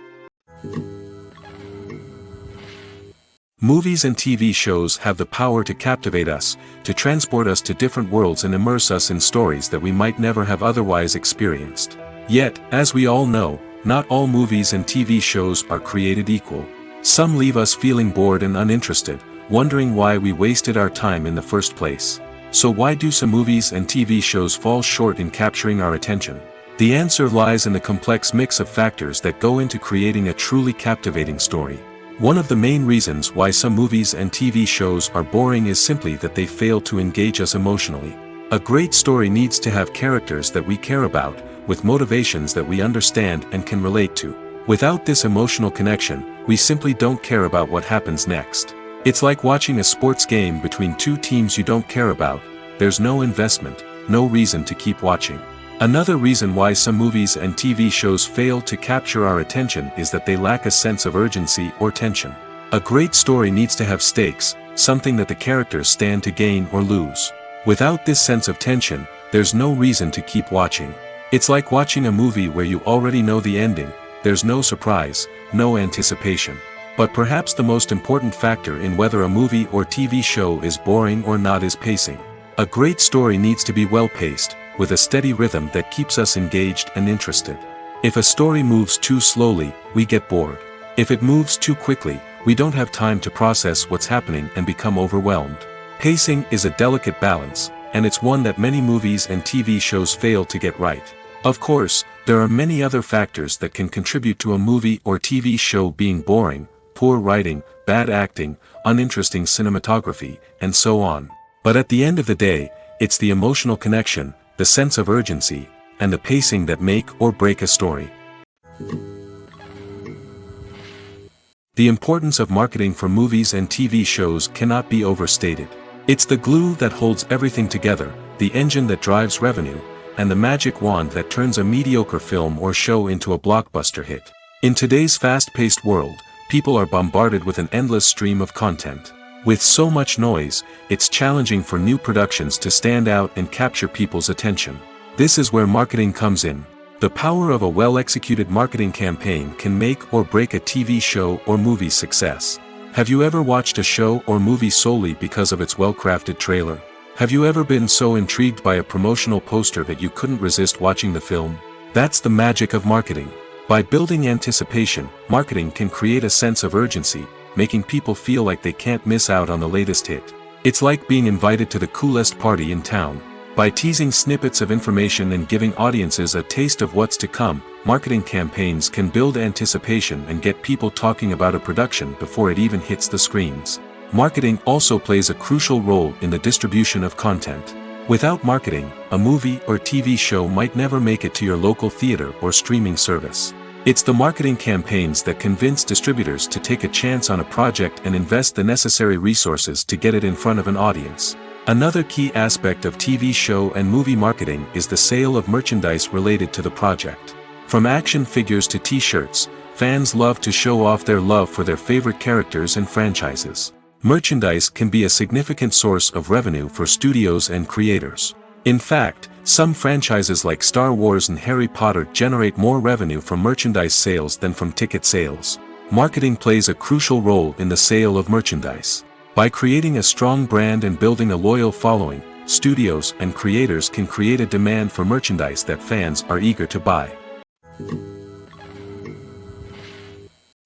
[SPEAKER 1] Movies and TV shows have the power to captivate us, to transport us to different worlds and immerse us in stories that we might never have otherwise experienced. Yet, as we all know, not all movies and TV shows are created equal. Some leave us feeling bored and uninterested, wondering why we wasted our time in the first place. So why do some movies and TV shows fall short in capturing our attention? The answer lies in the complex mix of factors that go into creating a truly captivating story. One of the main reasons why some movies and TV shows are boring is simply that they fail to engage us emotionally. A great story needs to have characters that we care about, with motivations that we understand and can relate to. Without this emotional connection, we simply don't care about what happens next. It's like watching a sports game between two teams you don't care about. There's no investment, no reason to keep watching. Another reason why some movies and TV shows fail to capture our attention is that they lack a sense of urgency or tension. A great story needs to have stakes, something that the characters stand to gain or lose. Without this sense of tension, there's no reason to keep watching. It's like watching a movie where you already know the ending. There's no surprise, no anticipation. But perhaps the most important factor in whether a movie or TV show is boring or not is pacing. A great story needs to be well-paced, with a steady rhythm that keeps us engaged and interested. If a story moves too slowly, we get bored. If it moves too quickly, we don't have time to process what's happening and become overwhelmed. Pacing is a delicate balance, and it's one that many movies and TV shows fail to get right. Of course, there are many other factors that can contribute to a movie or TV show being boring: poor writing, bad acting, uninteresting cinematography, and so on. But at the end of the day, it's the emotional connection, the sense of urgency, and the pacing that make or break a story. The importance of marketing for movies and TV shows cannot be overstated. It's the glue that holds everything together, the engine that drives revenue, and the magic wand that turns a mediocre film or show into a blockbuster hit. In today's fast-paced world, people are bombarded with an endless stream of content. With so much noise, it's challenging for new productions to stand out and capture people's attention. This is where marketing comes in. The power of a well-executed marketing campaign can make or break a TV show or movie's success. Have you ever watched a show or movie solely because of its well-crafted trailer? Have you ever been so intrigued by a promotional poster that you couldn't resist watching the film? That's the magic of marketing. By building anticipation, marketing can create a sense of urgency, making people feel like they can't miss out on the latest hit. It's like being invited to the coolest party in town. By teasing snippets of information and giving audiences a taste of what's to come, marketing campaigns can build anticipation and get people talking about a production before it even hits the screens. Marketing also plays a crucial role in the distribution of content. Without marketing, a movie or TV show might never make it to your local theater or streaming service. It's the marketing campaigns that convince distributors to take a chance on a project and invest the necessary resources to get it in front of an audience. Another key aspect of TV show and movie marketing is the sale of merchandise related to the project. From action figures to t-shirts, fans love to show off their love for their favorite characters and franchises. Merchandise can be a significant source of revenue for studios and creators. In fact, some franchises like Star Wars and Harry Potter generate more revenue from merchandise sales than from ticket sales. Marketing plays a crucial role in the sale of merchandise. By creating a strong brand and building a loyal following, studios and creators can create a demand for merchandise that fans are eager to buy.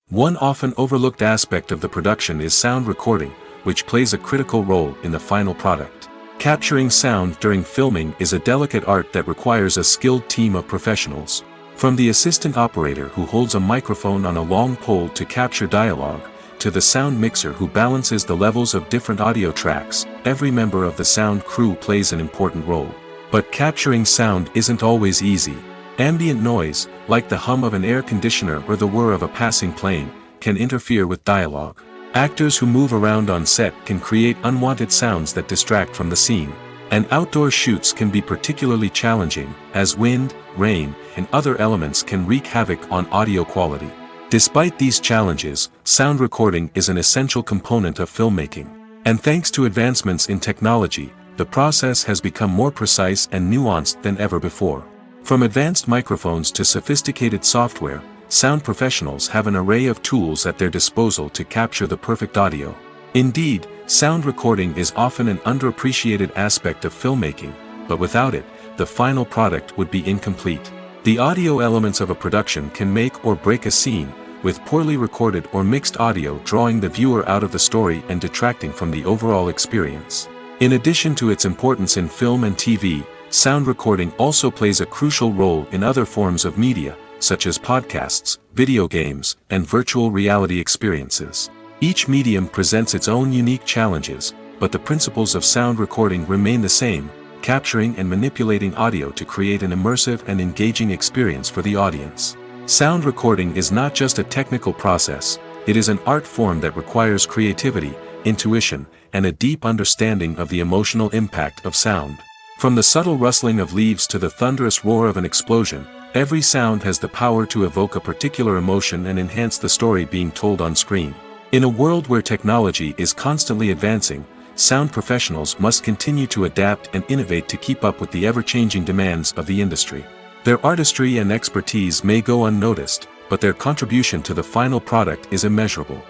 [SPEAKER 1] One often overlooked aspect of the production is sound recording, which plays a critical role in the final product. Capturing sound during filming is a delicate art that requires a skilled team of professionals. From the assistant operator who holds a microphone on a long pole to capture dialogue, to the sound mixer who balances the levels of different audio tracks, every member of the sound crew plays an important role. But capturing sound isn't always easy. Ambient noise, like the hum of an air conditioner or the whir of a passing plane, can interfere with dialogue. Actors who move around on set can create unwanted sounds that distract from the scene. And outdoor shoots can be particularly challenging, as wind, rain, and other elements can wreak havoc on audio quality. Despite these challenges, sound recording is an essential component of filmmaking. And thanks to advancements in technology, the process has become more precise and nuanced than ever before. From advanced microphones to sophisticated software, sound professionals have an array of tools at their disposal to capture the perfect audio. Indeed, sound recording is often an underappreciated aspect of filmmaking, but without it, the final product would be incomplete. The audio elements of a production can make or break a scene, with poorly recorded or mixed audio drawing the viewer out of the story and detracting from the overall experience. In addition to its importance in film and TV, sound recording also plays a crucial role in other forms of media, such as podcasts, video games, and virtual reality experiences. Each medium presents its own unique challenges, but the principles of sound recording remain the same: capturing and manipulating audio to create an immersive and engaging experience for the audience. Sound recording is not just a technical process, it is an art form that requires creativity, intuition, and a deep understanding of the emotional impact of sound. From the subtle rustling of leaves to the thunderous roar of an explosion, every sound has the power to evoke a particular emotion and enhance the story being told on screen. In a world where technology is constantly advancing, sound professionals must continue to adapt and innovate to keep up with the ever-changing demands of the industry. Their artistry and expertise may go unnoticed, but their contribution to the final product is immeasurable.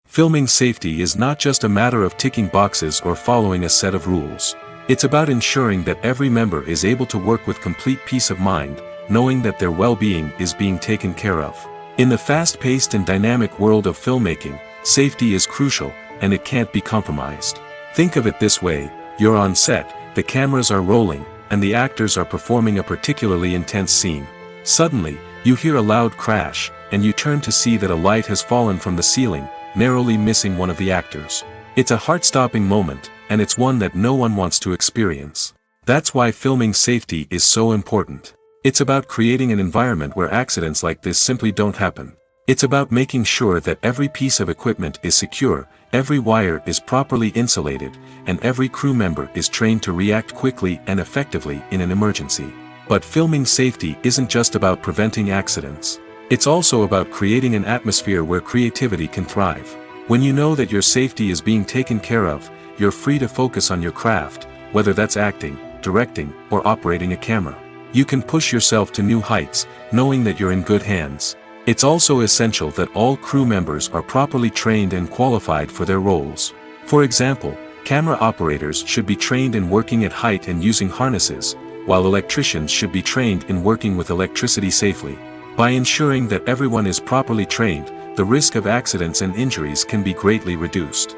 [SPEAKER 1] Filming safety is not just a matter of ticking boxes or following a set of rules. It's about ensuring that every member is able to work with complete peace of mind, knowing that their well-being is being taken care of. In the fast-paced and dynamic world of filmmaking, safety is crucial, and it can't be compromised. Think of it this way: you're on set, the cameras are rolling, and the actors are performing a particularly intense scene. Suddenly, you hear a loud crash, and you turn to see that a light has fallen from the ceiling, narrowly missing one of the actors. It's a heart-stopping moment, and it's one that no one wants to experience. That's why filming safety is so important. It's about creating an environment where accidents like this simply don't happen. It's about making sure that every piece of equipment is secure, every wire is properly insulated, and every crew member is trained to react quickly and effectively in an emergency. But filming safety isn't just about preventing accidents. It's also about creating an atmosphere where creativity can thrive. When you know that your safety is being taken care of, you're free to focus on your craft, whether that's acting, directing, or operating a camera. You can push yourself to new heights, knowing that you're in good hands. It's also essential that all crew members are properly trained and qualified for their roles. For example, camera operators should be trained in working at height and using harnesses, while electricians should be trained in working with electricity safely. By ensuring that everyone is properly trained, the risk of accidents and injuries can be greatly reduced.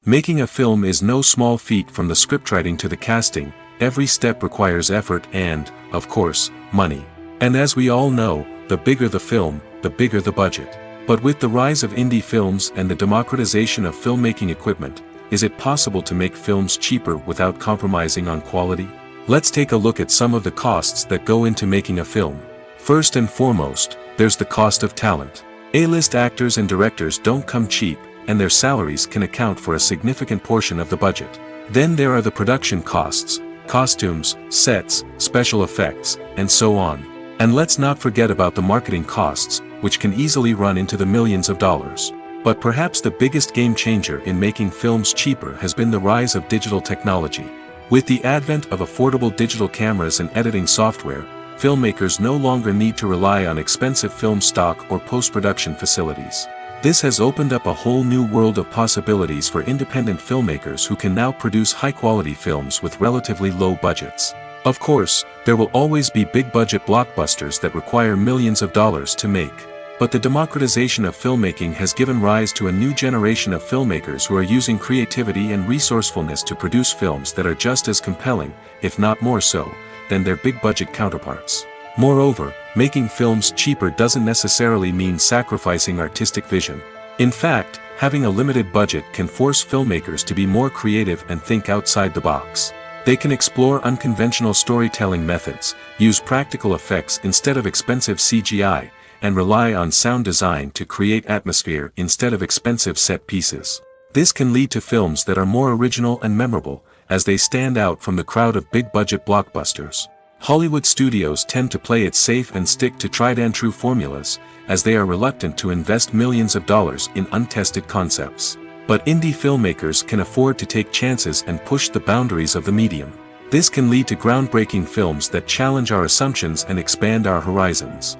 [SPEAKER 1] Making a film is no small feat. From the scriptwriting to the casting, every step requires effort and, of course, money. And as we all know, the bigger the film, the bigger the budget. But with the rise of indie films and the democratization of filmmaking equipment, is it possible to make films cheaper without compromising on quality? Let's take a look at some of the costs that go into making a film. First and foremost, there's the cost of talent. A-list actors and directors don't come cheap, and their salaries can account for a significant portion of the budget. Then there are the production costs, costumes, sets, special effects, and so on. And let's not forget about the marketing costs, which can easily run into the millions of dollars. But perhaps the biggest game changer in making films cheaper has been the rise of digital technology. With the advent of affordable digital cameras and editing software, filmmakers no longer need to rely on expensive film stock or post-production facilities. This has opened up a whole new world of possibilities for independent filmmakers who can now produce high-quality films with relatively low budgets. Of course, there will always be big-budget blockbusters that require millions of dollars to make. But the democratization of filmmaking has given rise to a new generation of filmmakers who are using creativity and resourcefulness to produce films that are just as compelling, if not more so, than their big-budget counterparts. Moreover, making films cheaper doesn't necessarily mean sacrificing artistic vision. In fact, having a limited budget can force filmmakers to be more creative and think outside the box. They can explore unconventional storytelling methods, use practical effects instead of expensive CGI, and rely on sound design to create atmosphere instead of expensive set pieces. This can lead to films that are more original and memorable, as they stand out from the crowd of big-budget blockbusters. Hollywood studios tend to play it safe and stick to tried-and-true formulas, as they are reluctant to invest millions of dollars in untested concepts. But indie filmmakers can afford to take chances and push the boundaries of the medium. This can lead to groundbreaking films that challenge our assumptions and expand our horizons.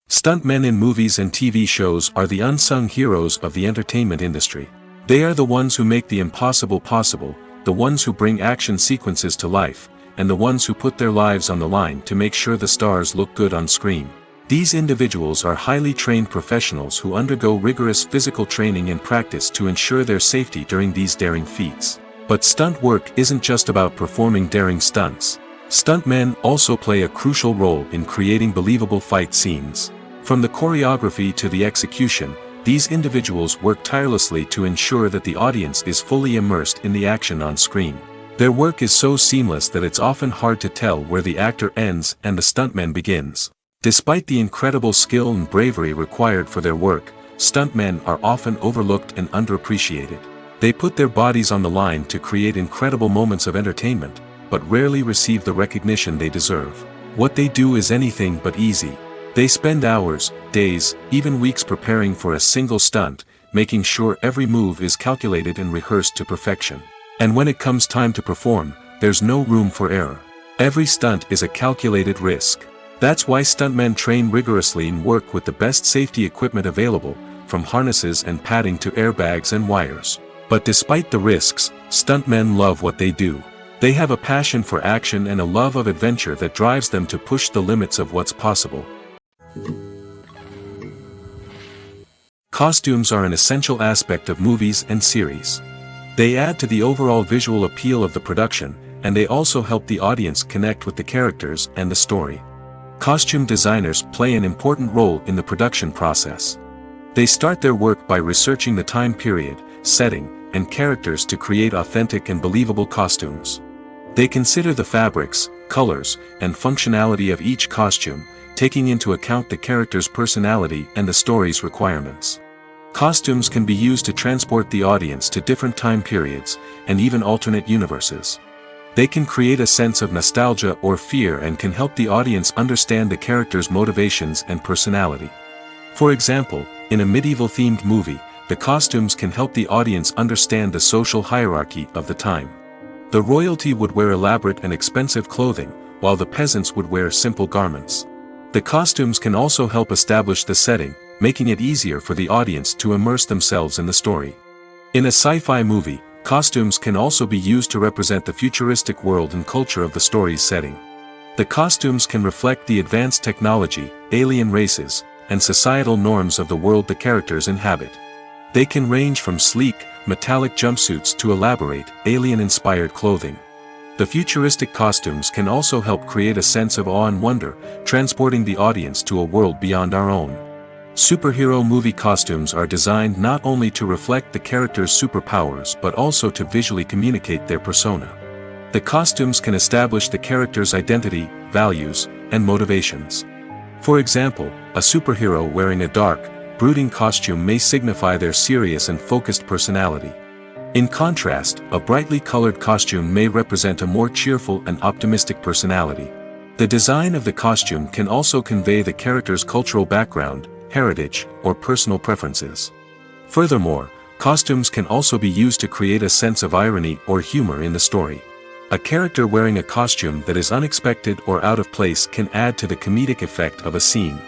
[SPEAKER 1] Stuntmen in movies and TV shows are the unsung heroes of the entertainment industry. They are the ones who make the impossible possible, the ones who bring action sequences to life, and the ones who put their lives on the line to make sure the stars look good on screen. These individuals are highly trained professionals who undergo rigorous physical training and practice to ensure their safety during these daring feats. But stunt work isn't just about performing daring stunts. Stuntmen also play a crucial role in creating believable fight scenes. From the choreography to the execution, these individuals work tirelessly to ensure that the audience is fully immersed in the action on screen. Their work is so seamless that it's often hard to tell where the actor ends and the stuntman begins. Despite the incredible skill and bravery required for their work, stuntmen are often overlooked and underappreciated. They put their bodies on the line to create incredible moments of entertainment, but rarely receive the recognition they deserve. What they do is anything but easy. They spend hours, days, even weeks preparing for a single stunt, making sure every move is calculated and rehearsed to perfection. And when it comes time to perform, there's no room for error. Every stunt is a calculated risk. That's why stuntmen train rigorously and work with the best safety equipment available, from harnesses and padding to airbags and wires. But despite the risks, stuntmen love what they do. They have a passion for action and a love of adventure that drives them to push the limits of what's possible. Costumes are an essential aspect of movies and series. They add to the overall visual appeal of the production, and they also help the audience connect with the characters and the story. Costume designers play an important role in the production process. They start their work by researching the time period, setting, and characters to create authentic and believable costumes. They consider the fabrics, colors, and functionality of each costume, taking into account the character's personality and the story's requirements. Costumes can be used to transport the audience to different time periods, and even alternate universes. They can create a sense of nostalgia or fear and can help the audience understand the character's motivations and personality. For example, in a medieval-themed movie, the costumes can help the audience understand the social hierarchy of the time. The royalty would wear elaborate and expensive clothing, while the peasants would wear simple garments. The costumes can also help establish the setting, making it easier for the audience to immerse themselves in the story. In a sci-fi movie, costumes can also be used to represent the futuristic world and culture of the story's setting. The costumes can reflect the advanced technology, alien races, and societal norms of the world the characters inhabit. They can range from sleek, metallic jumpsuits to elaborate, alien-inspired clothing. The futuristic costumes can also help create a sense of awe and wonder, transporting the audience to a world beyond our own. Superhero movie costumes are designed not only to reflect the character's superpowers but also to visually communicate their persona. The costumes can establish the character's identity, values, and motivations. For example, a superhero wearing a dark, brooding costume may signify their serious and focused personality. In contrast, a brightly colored costume may represent a more cheerful and optimistic personality. The design of the costume can also convey the character's cultural background, heritage, or personal preferences. Furthermore, costumes can also be used to create a sense of irony or humor in the story. A character wearing a costume that is unexpected or out of place can add to the comedic effect of a scene.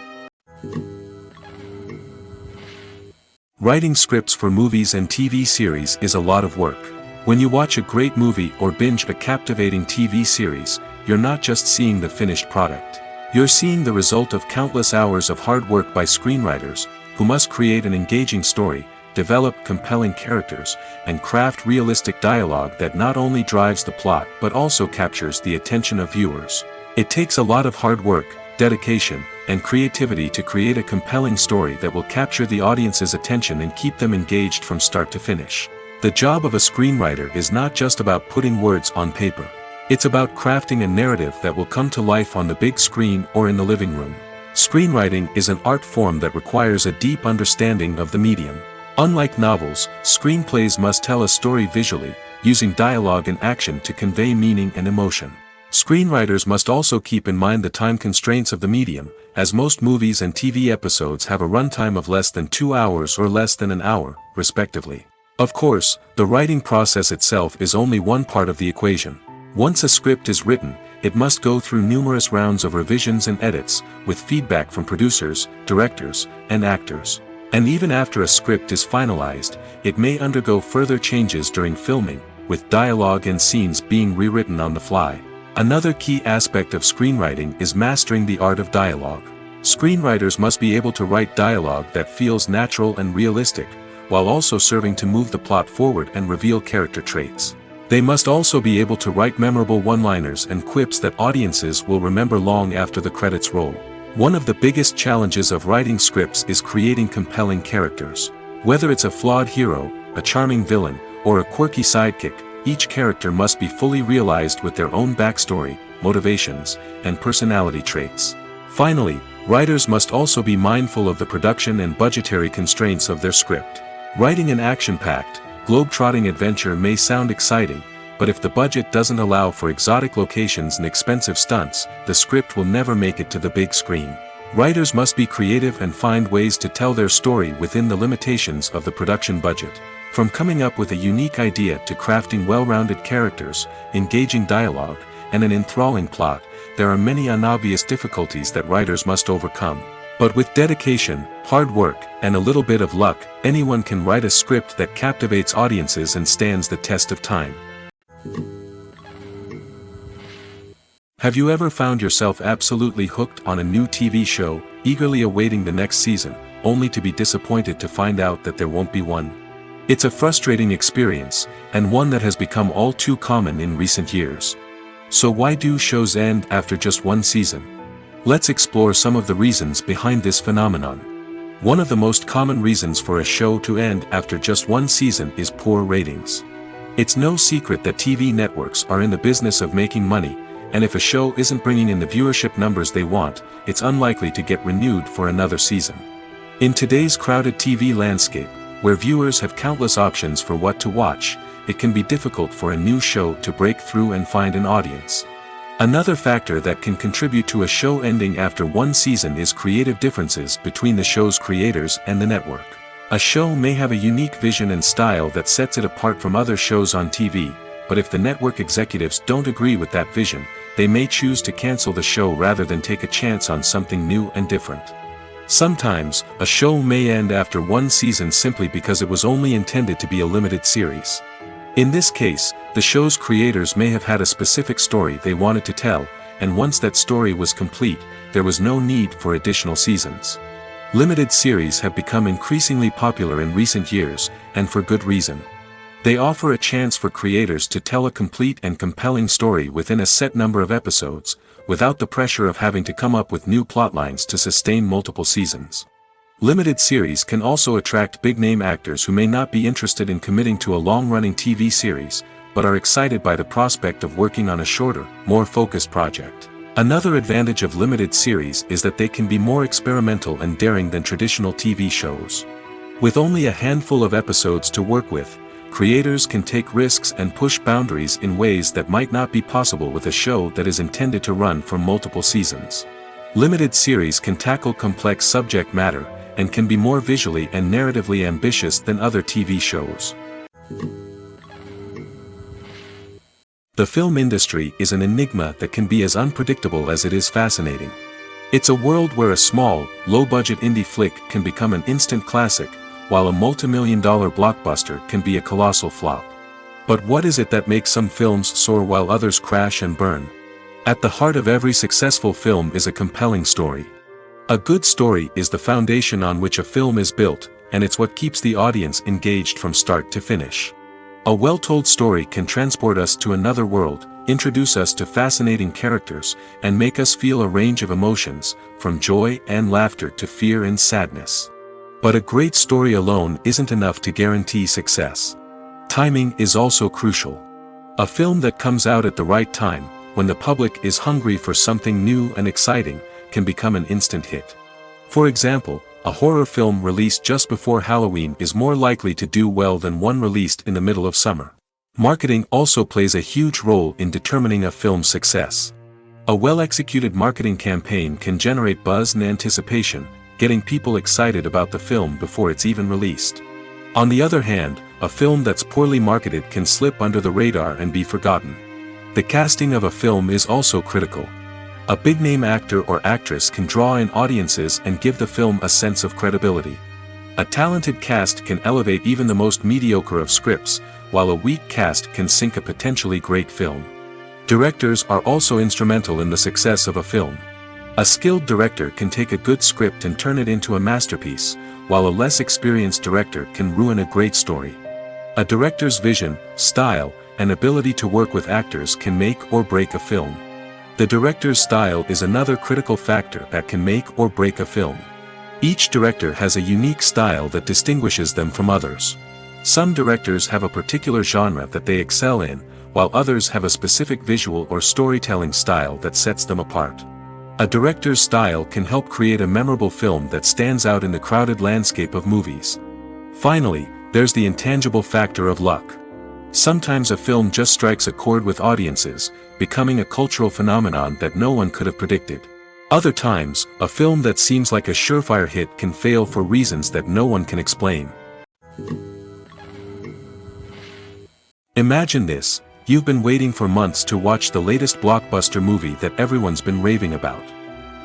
[SPEAKER 1] Writing scripts for movies and TV series is a lot of work. When you watch a great movie or binge a captivating TV series, you're not just seeing the finished product. You're seeing the result of countless hours of hard work by screenwriters, who must create an engaging story, develop compelling characters, and craft realistic dialogue that not only drives the plot but also captures the attention of viewers. It takes a lot of hard work, dedication, and creativity to create a compelling story that will capture the audience's attention and keep them engaged from start to finish. The job of a screenwriter is not just about putting words on paper. It's about crafting a narrative that will come to life on the big screen or in the living room. Screenwriting is an art form that requires a deep understanding of the medium. Unlike novels, screenplays must tell a story visually, using dialogue and action to convey meaning and emotion. Screenwriters must also keep in mind the time constraints of the medium, as most movies and TV episodes have a runtime of less than 2 hours or less than an hour, respectively. Of course, the writing process itself is only one part of the equation. Once a script is written, it must go through numerous rounds of revisions and edits, with feedback from producers, directors, and actors. And even after a script is finalized, it may undergo further changes during filming, with dialogue and scenes being rewritten on the fly. Another key aspect of screenwriting is mastering the art of dialogue. Screenwriters must be able to write dialogue that feels natural and realistic, while also serving to move the plot forward and reveal character traits. They must also be able to write memorable one-liners and quips that audiences will remember long after the credits roll. One of the biggest challenges of writing scripts is creating compelling characters. Whether it's a flawed hero, a charming villain, or a quirky sidekick, each character must be fully realized with their own backstory, motivations, and personality traits. Finally, writers must also be mindful of the production and budgetary constraints of their script. Writing an action-packed, globe-trotting adventure may sound exciting, but if the budget doesn't allow for exotic locations and expensive stunts, the script will never make it to the big screen. Writers must be creative and find ways to tell their story within the limitations of the production budget. From coming up with a unique idea to crafting well-rounded characters, engaging dialogue, and an enthralling plot, there are many unobvious difficulties that writers must overcome. But with dedication, hard work, and a little bit of luck, anyone can write a script that captivates audiences and stands the test of time. Have you ever found yourself absolutely hooked on a new TV show, eagerly awaiting the next season, only to be disappointed to find out that there won't be one? It's a frustrating experience, and one that has become all too common in recent years. So why do shows end after just one season? Let's explore some of the reasons behind this phenomenon. One of the most common reasons for a show to end after just one season is poor ratings. It's no secret that TV networks are in the business of making money, and if a show isn't bringing in the viewership numbers they want, it's unlikely to get renewed for another season. In today's crowded TV landscape, Where viewers have countless options for what to watch, it can be difficult for a new show to break through and find an audience. Another factor that can contribute to a show ending after one season is creative differences between the show's creators and the network. A show may have a unique vision and style that sets it apart from other shows on TV, but if the network executives don't agree with that vision, they may choose to cancel the show rather than take a chance on something new and different. Sometimes, a show may end after one season simply because it was only intended to be a limited series. In this case, the show's creators may have had a specific story they wanted to tell, and once that story was complete, there was no need for additional seasons. Limited series have become increasingly popular in recent years, and for good reason. They offer a chance for creators to tell a complete and compelling story within a set number of episodes, without the pressure of having to come up with new plotlines to sustain multiple seasons. Limited series can also attract big-name actors who may not be interested in committing to a long-running TV series, but are excited by the prospect of working on a shorter, more focused project. Another advantage of limited series is that they can be more experimental and daring than traditional TV shows. With only a handful of episodes to work with, creators can take risks and push boundaries in ways that might not be possible with a show that is intended to run for multiple seasons. Limited series can tackle complex subject matter, and can be more visually and narratively ambitious than other TV shows. The film industry is an enigma that can be as unpredictable as it is fascinating. It's a world where a small, low-budget indie flick can become an instant classic, while a multi-million-dollar blockbuster can be a colossal flop. But what is it that makes some films soar while others crash and burn? At the heart of every successful film is a compelling story. A good story is the foundation on which a film is built, and it's what keeps the audience engaged from start to finish. A well-told story can transport us to another world, introduce us to fascinating characters, and make us feel a range of emotions, from joy and laughter to fear and sadness. But a great story alone isn't enough to guarantee success. Timing is also crucial. A film that comes out at the right time, when the public is hungry for something new and exciting, can become an instant hit. For example, a horror film released just before Halloween is more likely to do well than one released in the middle of summer. Marketing also plays a huge role in determining a film's success. A well-executed marketing campaign can generate buzz and anticipation, getting people excited about the film before it's even released. On the other hand, a film that's poorly marketed can slip under the radar and be forgotten. The casting of a film is also critical. A big-name actor or actress can draw in audiences and give the film a sense of credibility. A talented cast can elevate even the most mediocre of scripts, while a weak cast can sink a potentially great film. Directors are also instrumental in the success of a film. A skilled director can take a good script and turn it into a masterpiece, while a less experienced director can ruin a great story. A director's vision, style, and ability to work with actors can make or break a film. The director's style is another critical factor that can make or break a film. Each director has a unique style that distinguishes them from others. Some directors have a particular genre that they excel in, while others have a specific visual or storytelling style that sets them apart. A director's style can help create a memorable film that stands out in the crowded landscape of movies. Finally, there's the intangible factor of luck. Sometimes a film just strikes a chord with audiences, becoming a cultural phenomenon that no one could have predicted. Other times, a film that seems like a surefire hit can fail for reasons that no one can explain. Imagine this: you've been waiting for months to watch the latest blockbuster movie that everyone's been raving about.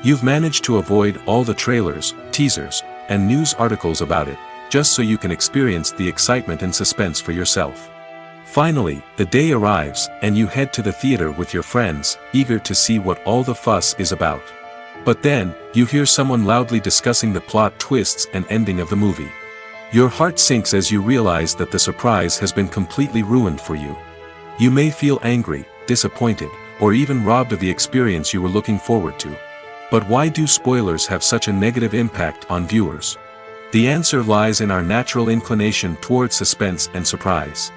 [SPEAKER 1] You've managed to avoid all the trailers, teasers, and news articles about it, just so you can experience the excitement and suspense for yourself. Finally, the day arrives, and you head to the theater with your friends, eager to see what all the fuss is about. But then, you hear someone loudly discussing the plot twists and ending of the movie. Your heart sinks as you realize that the surprise has been completely ruined for you. You may feel angry, disappointed, or even robbed of the experience you were looking forward to. But why do spoilers have such a negative impact on viewers? The answer lies in our natural inclination toward suspense and surprise.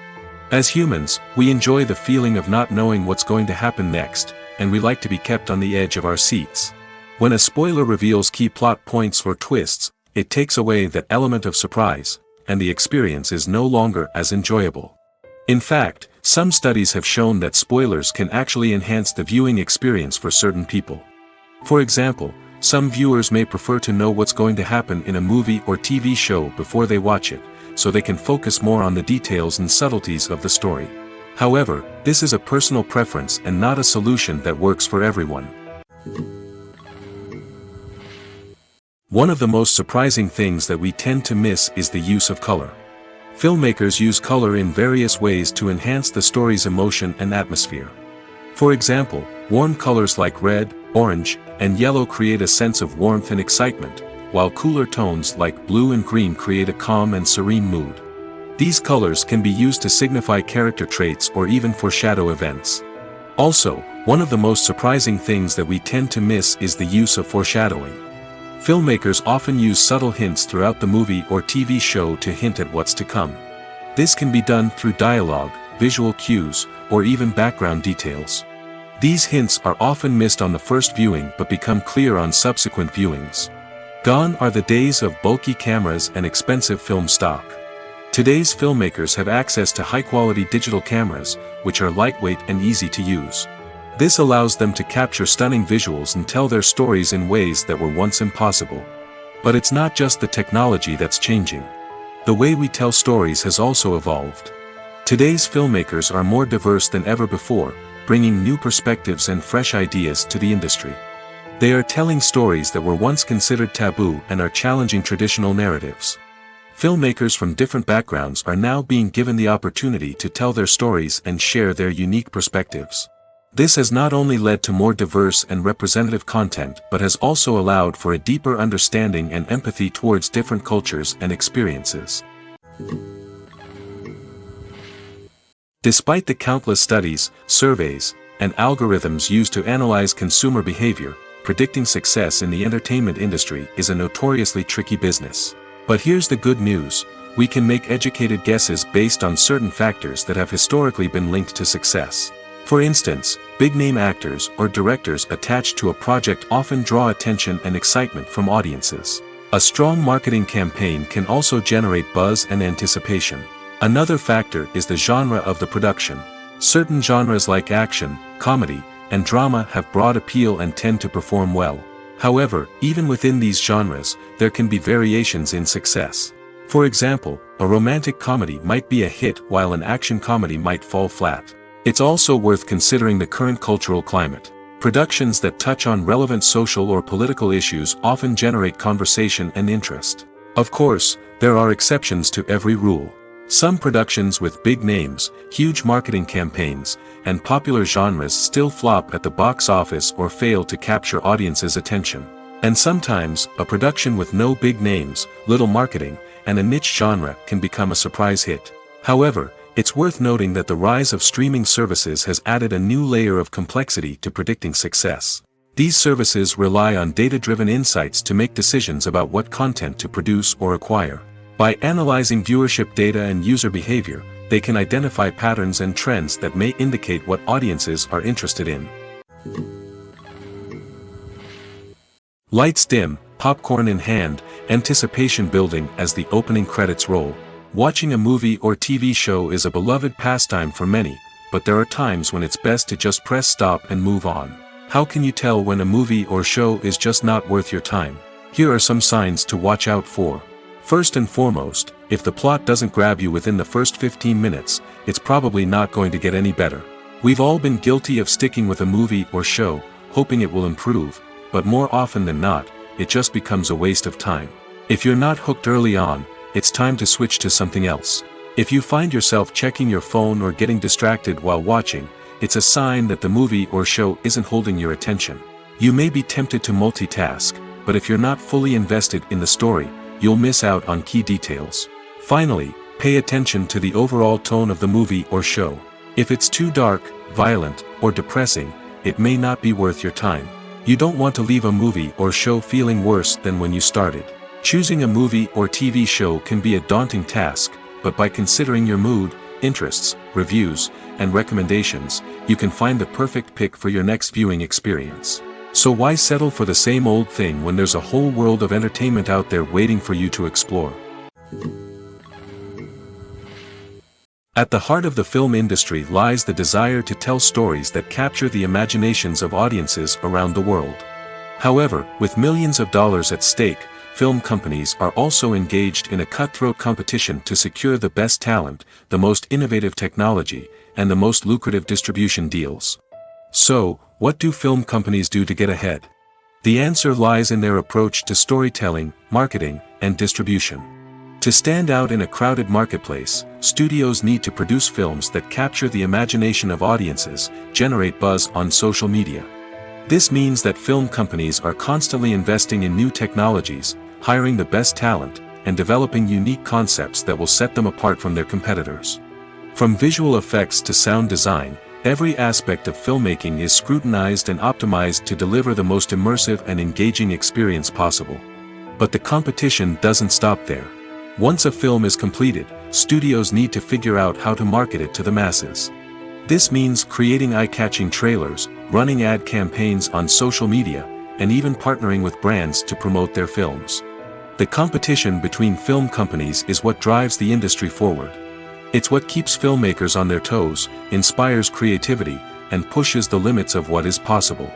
[SPEAKER 1] As humans, we enjoy the feeling of not knowing what's going to happen next, and we like to be kept on the edge of our seats. When a spoiler reveals key plot points or twists, it takes away that element of surprise, and the experience is no longer as enjoyable. In fact, some studies have shown that spoilers can actually enhance the viewing experience for certain people. For example, some viewers may prefer to know what's going to happen in a movie or TV show before they watch it, so they can focus more on the details and subtleties of the story. However, this is a personal preference and not a solution that works for everyone. One of the most surprising things that we tend to miss is the use of color. Filmmakers use color in various ways to enhance the story's emotion and atmosphere. For example, warm colors like red, orange, and yellow create a sense of warmth and excitement, while cooler tones like blue and green create a calm and serene mood. These colors can be used to signify character traits or even foreshadow events. Also, one of the most surprising things that we tend to miss is the use of foreshadowing. Filmmakers often use subtle hints throughout the movie or TV show to hint at what's to come. This can be done through dialogue, visual cues, or even background details. These hints are often missed on the first viewing but become clear on subsequent viewings. Gone are the days of bulky cameras and expensive film stock. Today's filmmakers have access to high-quality digital cameras, which are lightweight and easy to use. This allows them to capture stunning visuals and tell their stories in ways that were once impossible. But it's not just the technology that's changing. The way we tell stories has also evolved. Today's filmmakers are more diverse than ever before, bringing new perspectives and fresh ideas to the industry. They are telling stories that were once considered taboo and are challenging traditional narratives. Filmmakers from different backgrounds are now being given the opportunity to tell their stories and share their unique perspectives. This has not only led to more diverse and representative content but has also allowed for a deeper understanding and empathy towards different cultures and experiences. Despite the countless studies, surveys, and algorithms used to analyze consumer behavior, predicting success in the entertainment industry is a notoriously tricky business. But here's the good news: we can make educated guesses based on certain factors that have historically been linked to success. For instance, big-name actors or directors attached to a project often draw attention and excitement from audiences. A strong marketing campaign can also generate buzz and anticipation. Another factor is the genre of the production. Certain genres like action, comedy, and drama have broad appeal and tend to perform well. However, even within these genres, there can be variations in success. For example, a romantic comedy might be a hit while an action comedy might fall flat. It's also worth considering the current cultural climate. Productions that touch on relevant social or political issues often generate conversation and interest. Of course, there are exceptions to every rule. Some productions with big names, huge marketing campaigns, and popular genres still flop at the box office or fail to capture audiences' attention. And sometimes, a production with no big names, little marketing, and a niche genre can become a surprise hit. However, it's worth noting that the rise of streaming services has added a new layer of complexity to predicting success. These services rely on data-driven insights to make decisions about what content to produce or acquire. By analyzing viewership data and user behavior, they can identify patterns and trends that may indicate what audiences are interested in. Lights dim, popcorn in hand, anticipation building as the opening credits roll. Watching a movie or TV show is a beloved pastime for many, but there are times when it's best to just press stop and move on. How can you tell when a movie or show is just not worth your time? Here are some signs to watch out for. First and foremost, if the plot doesn't grab you within the first 15 minutes, it's probably not going to get any better. We've all been guilty of sticking with a movie or show, hoping it will improve, but more often than not, it just becomes a waste of time. If you're not hooked early on, it's time to switch to something else. If you find yourself checking your phone or getting distracted while watching, it's a sign that the movie or show isn't holding your attention. You may be tempted to multitask, but if you're not fully invested in the story, you'll miss out on key details. Finally, pay attention to the overall tone of the movie or show. If it's too dark, violent, or depressing, it may not be worth your time. You don't want to leave a movie or show feeling worse than when you started. Choosing a movie or TV show can be a daunting task, but by considering your mood, interests, reviews, and recommendations, you can find the perfect pick for your next viewing experience. So why settle for the same old thing when there's a whole world of entertainment out there waiting for you to explore? At the heart of the film industry lies the desire to tell stories that capture the imaginations of audiences around the world. However, with millions of dollars at stake, film companies are also engaged in a cutthroat competition to secure the best talent, the most innovative technology, and the most lucrative distribution deals. So, what do film companies do to get ahead? The answer lies in their approach to storytelling, marketing, and distribution. To stand out in a crowded marketplace, studios need to produce films that capture the imagination of audiences, generate buzz on social media. This means that film companies are constantly investing in new technologies, hiring the best talent, and developing unique concepts that will set them apart from their competitors. From visual effects to sound design, every aspect of filmmaking is scrutinized and optimized to deliver the most immersive and engaging experience possible. But the competition doesn't stop there. Once a film is completed, studios need to figure out how to market it to the masses. This means creating eye-catching trailers, running ad campaigns on social media, and even partnering with brands to promote their films. The competition between film companies is what drives the industry forward. It's what keeps filmmakers on their toes, inspires creativity, and pushes the limits of what is possible.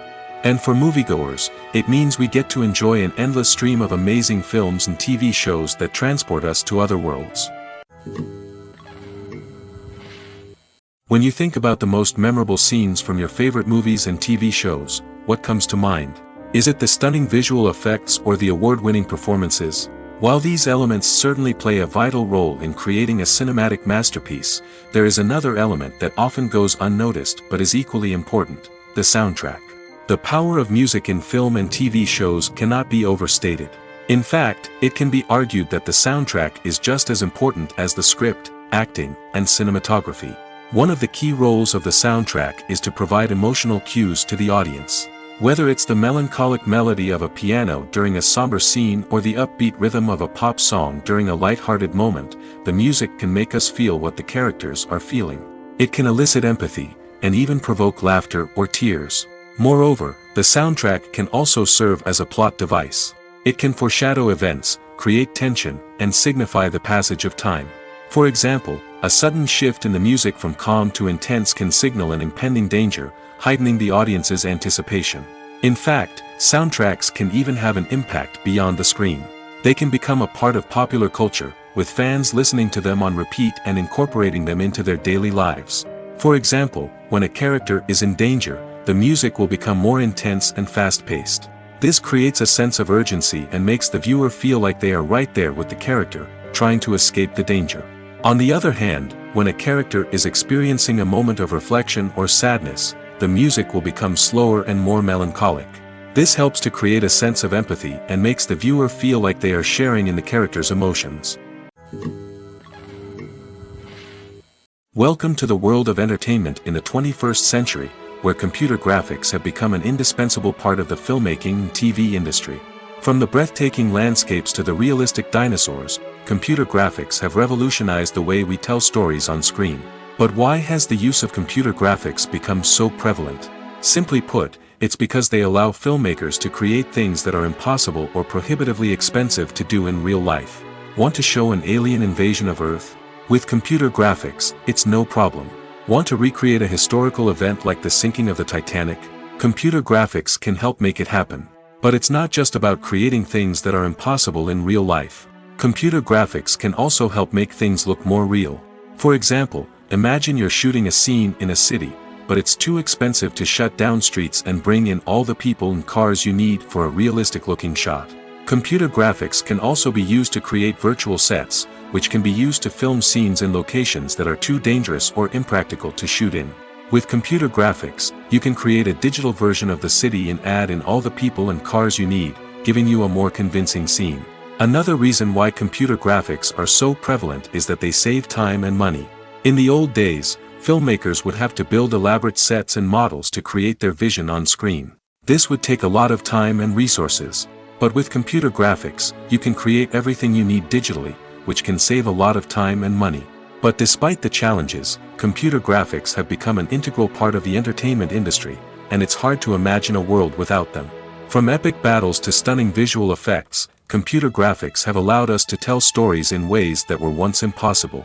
[SPEAKER 1] And for moviegoers, it means we get to enjoy an endless stream of amazing films and TV shows that transport us to other worlds. When you think about the most memorable scenes from your favorite movies and TV shows, what comes to mind? Is it the stunning visual effects or the award-winning performances? While these elements certainly play a vital role in creating a cinematic masterpiece, there is another element that often goes unnoticed but is equally important: the soundtrack. The power of music in film and TV shows cannot be overstated. In fact, it can be argued that the soundtrack is just as important as the script, acting, and cinematography. One of the key roles of the soundtrack is to provide emotional cues to the audience. Whether it's the melancholic melody of a piano during a somber scene or the upbeat rhythm of a pop song during a light-hearted moment, the music can make us feel what the characters are feeling. It can elicit empathy, and even provoke laughter or tears. Moreover, the soundtrack can also serve as a plot device. It can foreshadow events, create tension, and signify the passage of time. For example, a sudden shift in the music from calm to intense can signal an impending danger, heightening the audience's anticipation. In fact, soundtracks can even have an impact beyond the screen. They can become a part of popular culture, with fans listening to them on repeat and incorporating them into their daily lives. For example, when a character is in danger, the music will become more intense and fast-paced. This creates a sense of urgency and makes the viewer feel like they are right there with the character, trying to escape the danger. On the other hand, when a character is experiencing a moment of reflection or sadness, the music will become slower and more melancholic. This helps to create a sense of empathy and makes the viewer feel like they are sharing in the character's emotions. Welcome to the world of entertainment in the 21st century, where computer graphics have become an indispensable part of the filmmaking and TV industry. From the breathtaking landscapes to the realistic dinosaurs, computer graphics have revolutionized the way we tell stories on screen. But why has the use of computer graphics become so prevalent? Simply put, it's because they allow filmmakers to create things that are impossible or prohibitively expensive to do in real life. Want to show an alien invasion of Earth? With computer graphics, it's no problem. Want to recreate a historical event like the sinking of the Titanic? Computer graphics can help make it happen. But it's not just about creating things that are impossible in real life. Computer graphics can also help make things look more real. For example, imagine you're shooting a scene in a city, but it's too expensive to shut down streets and bring in all the people and cars you need for a realistic-looking shot. Computer graphics can also be used to create virtual sets, which can be used to film scenes in locations that are too dangerous or impractical to shoot in. With computer graphics, you can create a digital version of the city and add in all the people and cars you need, giving you a more convincing scene. Another reason why computer graphics are so prevalent is that they save time and money. In the old days, filmmakers would have to build elaborate sets and models to create their vision on screen. This would take a lot of time and resources. But with computer graphics, you can create everything you need digitally, which can save a lot of time and money. But despite the challenges, computer graphics have become an integral part of the entertainment industry, and it's hard to imagine a world without them. From epic battles to stunning visual effects, computer graphics have allowed us to tell stories in ways that were once impossible.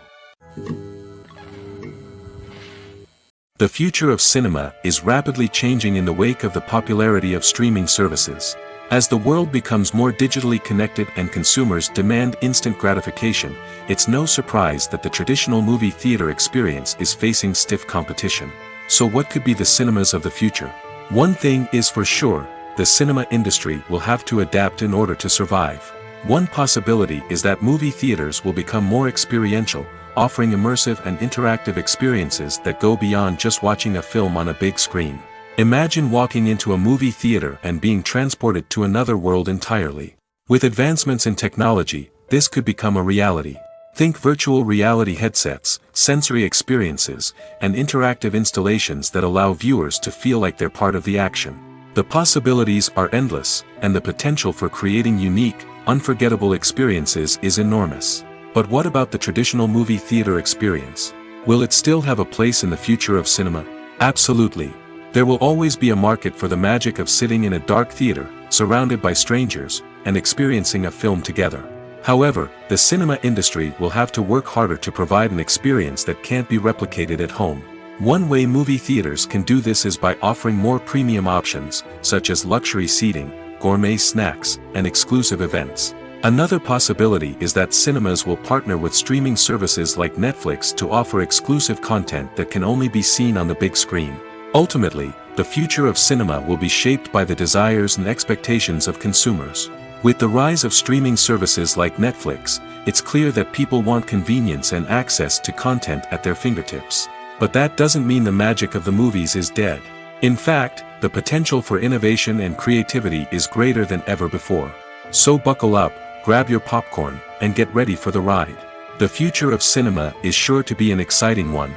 [SPEAKER 1] The future of cinema is rapidly changing in the wake of the popularity of streaming services. As the world becomes more digitally connected and consumers demand instant gratification, it's no surprise that the traditional movie theater experience is facing stiff competition. So what could be the cinemas of the future? One thing is for sure, the cinema industry will have to adapt in order to survive. One possibility is that movie theaters will become more experiential, offering immersive and interactive experiences that go beyond just watching a film on a big screen. Imagine walking into a movie theater and being transported to another world entirely. With advancements in technology, this could become a reality. Think virtual reality headsets, sensory experiences, and interactive installations that allow viewers to feel like they're part of the action. The possibilities are endless, and the potential for creating unique, unforgettable experiences is enormous. But what about the traditional movie theater experience? Will it still have a place in the future of cinema? Absolutely. There will always be a market for the magic of sitting in a dark theater, surrounded by strangers, and experiencing a film together. However, the cinema industry will have to work harder to provide an experience that can't be replicated at home. One way movie theaters can do this is by offering more premium options, such as luxury seating, gourmet snacks, and exclusive events. Another possibility is that cinemas will partner with streaming services like Netflix to offer exclusive content that can only be seen on the big screen. Ultimately, the future of cinema will be shaped by the desires and expectations of consumers. With the rise of streaming services like Netflix, it's clear that people want convenience and access to content at their fingertips. But that doesn't mean the magic of the movies is dead. In fact, the potential for innovation and creativity is greater than ever before. So buckle up, grab your popcorn, and get ready for the ride. The future of cinema is sure to be an exciting one.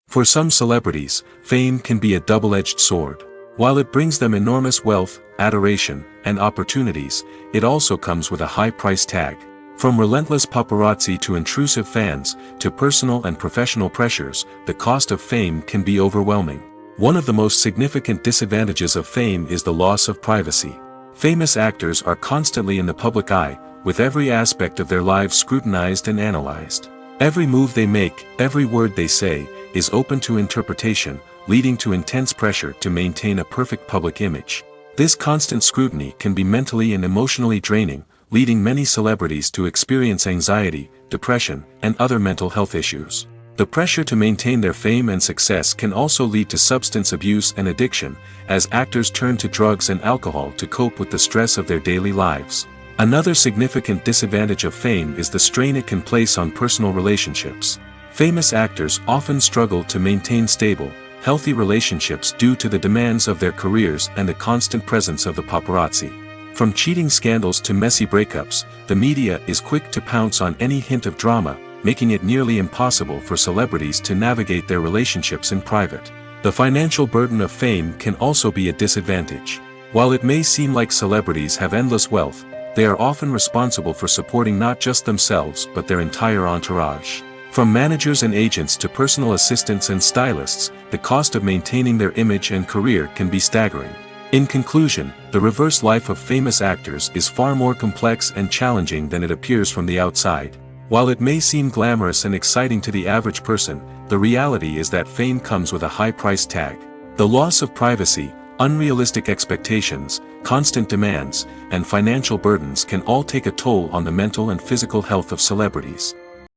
[SPEAKER 1] For some celebrities, fame can be a double-edged sword. While it brings them enormous wealth, adoration, and opportunities, it also comes with a high price tag. From relentless paparazzi to intrusive fans, to personal and professional pressures, the cost of fame can be overwhelming. One of the most significant disadvantages of fame is the loss of privacy. Famous actors are constantly in the public eye, with every aspect of their lives scrutinized and analyzed. Every move they make, every word they say, is open to interpretation, leading to intense pressure to maintain a perfect public image. This constant scrutiny can be mentally and emotionally draining, leading many celebrities to experience anxiety, depression, and other mental health issues. The pressure to maintain their fame and success can also lead to substance abuse and addiction, as actors turn to drugs and alcohol to cope with the stress of their daily lives. Another significant disadvantage of fame is the strain it can place on personal relationships. Famous actors often struggle to maintain stable, healthy relationships due to the demands of their careers and the constant presence of the paparazzi. From cheating scandals to messy breakups, the media is quick to pounce on any hint of drama, making it nearly impossible for celebrities to navigate their relationships in private. The financial burden of fame can also be a disadvantage. While it may seem like celebrities have endless wealth, they are often responsible for supporting not just themselves but their entire entourage. From managers and agents to personal assistants and stylists, the cost of maintaining their image and career can be staggering. In conclusion, the reverse life of famous actors is far more complex and challenging than it appears from the outside. While it may seem glamorous and exciting to the average person, the reality is that fame comes with a high price tag. The loss of privacy, unrealistic expectations, constant demands, and financial burdens can all take a toll on the mental and physical health of celebrities.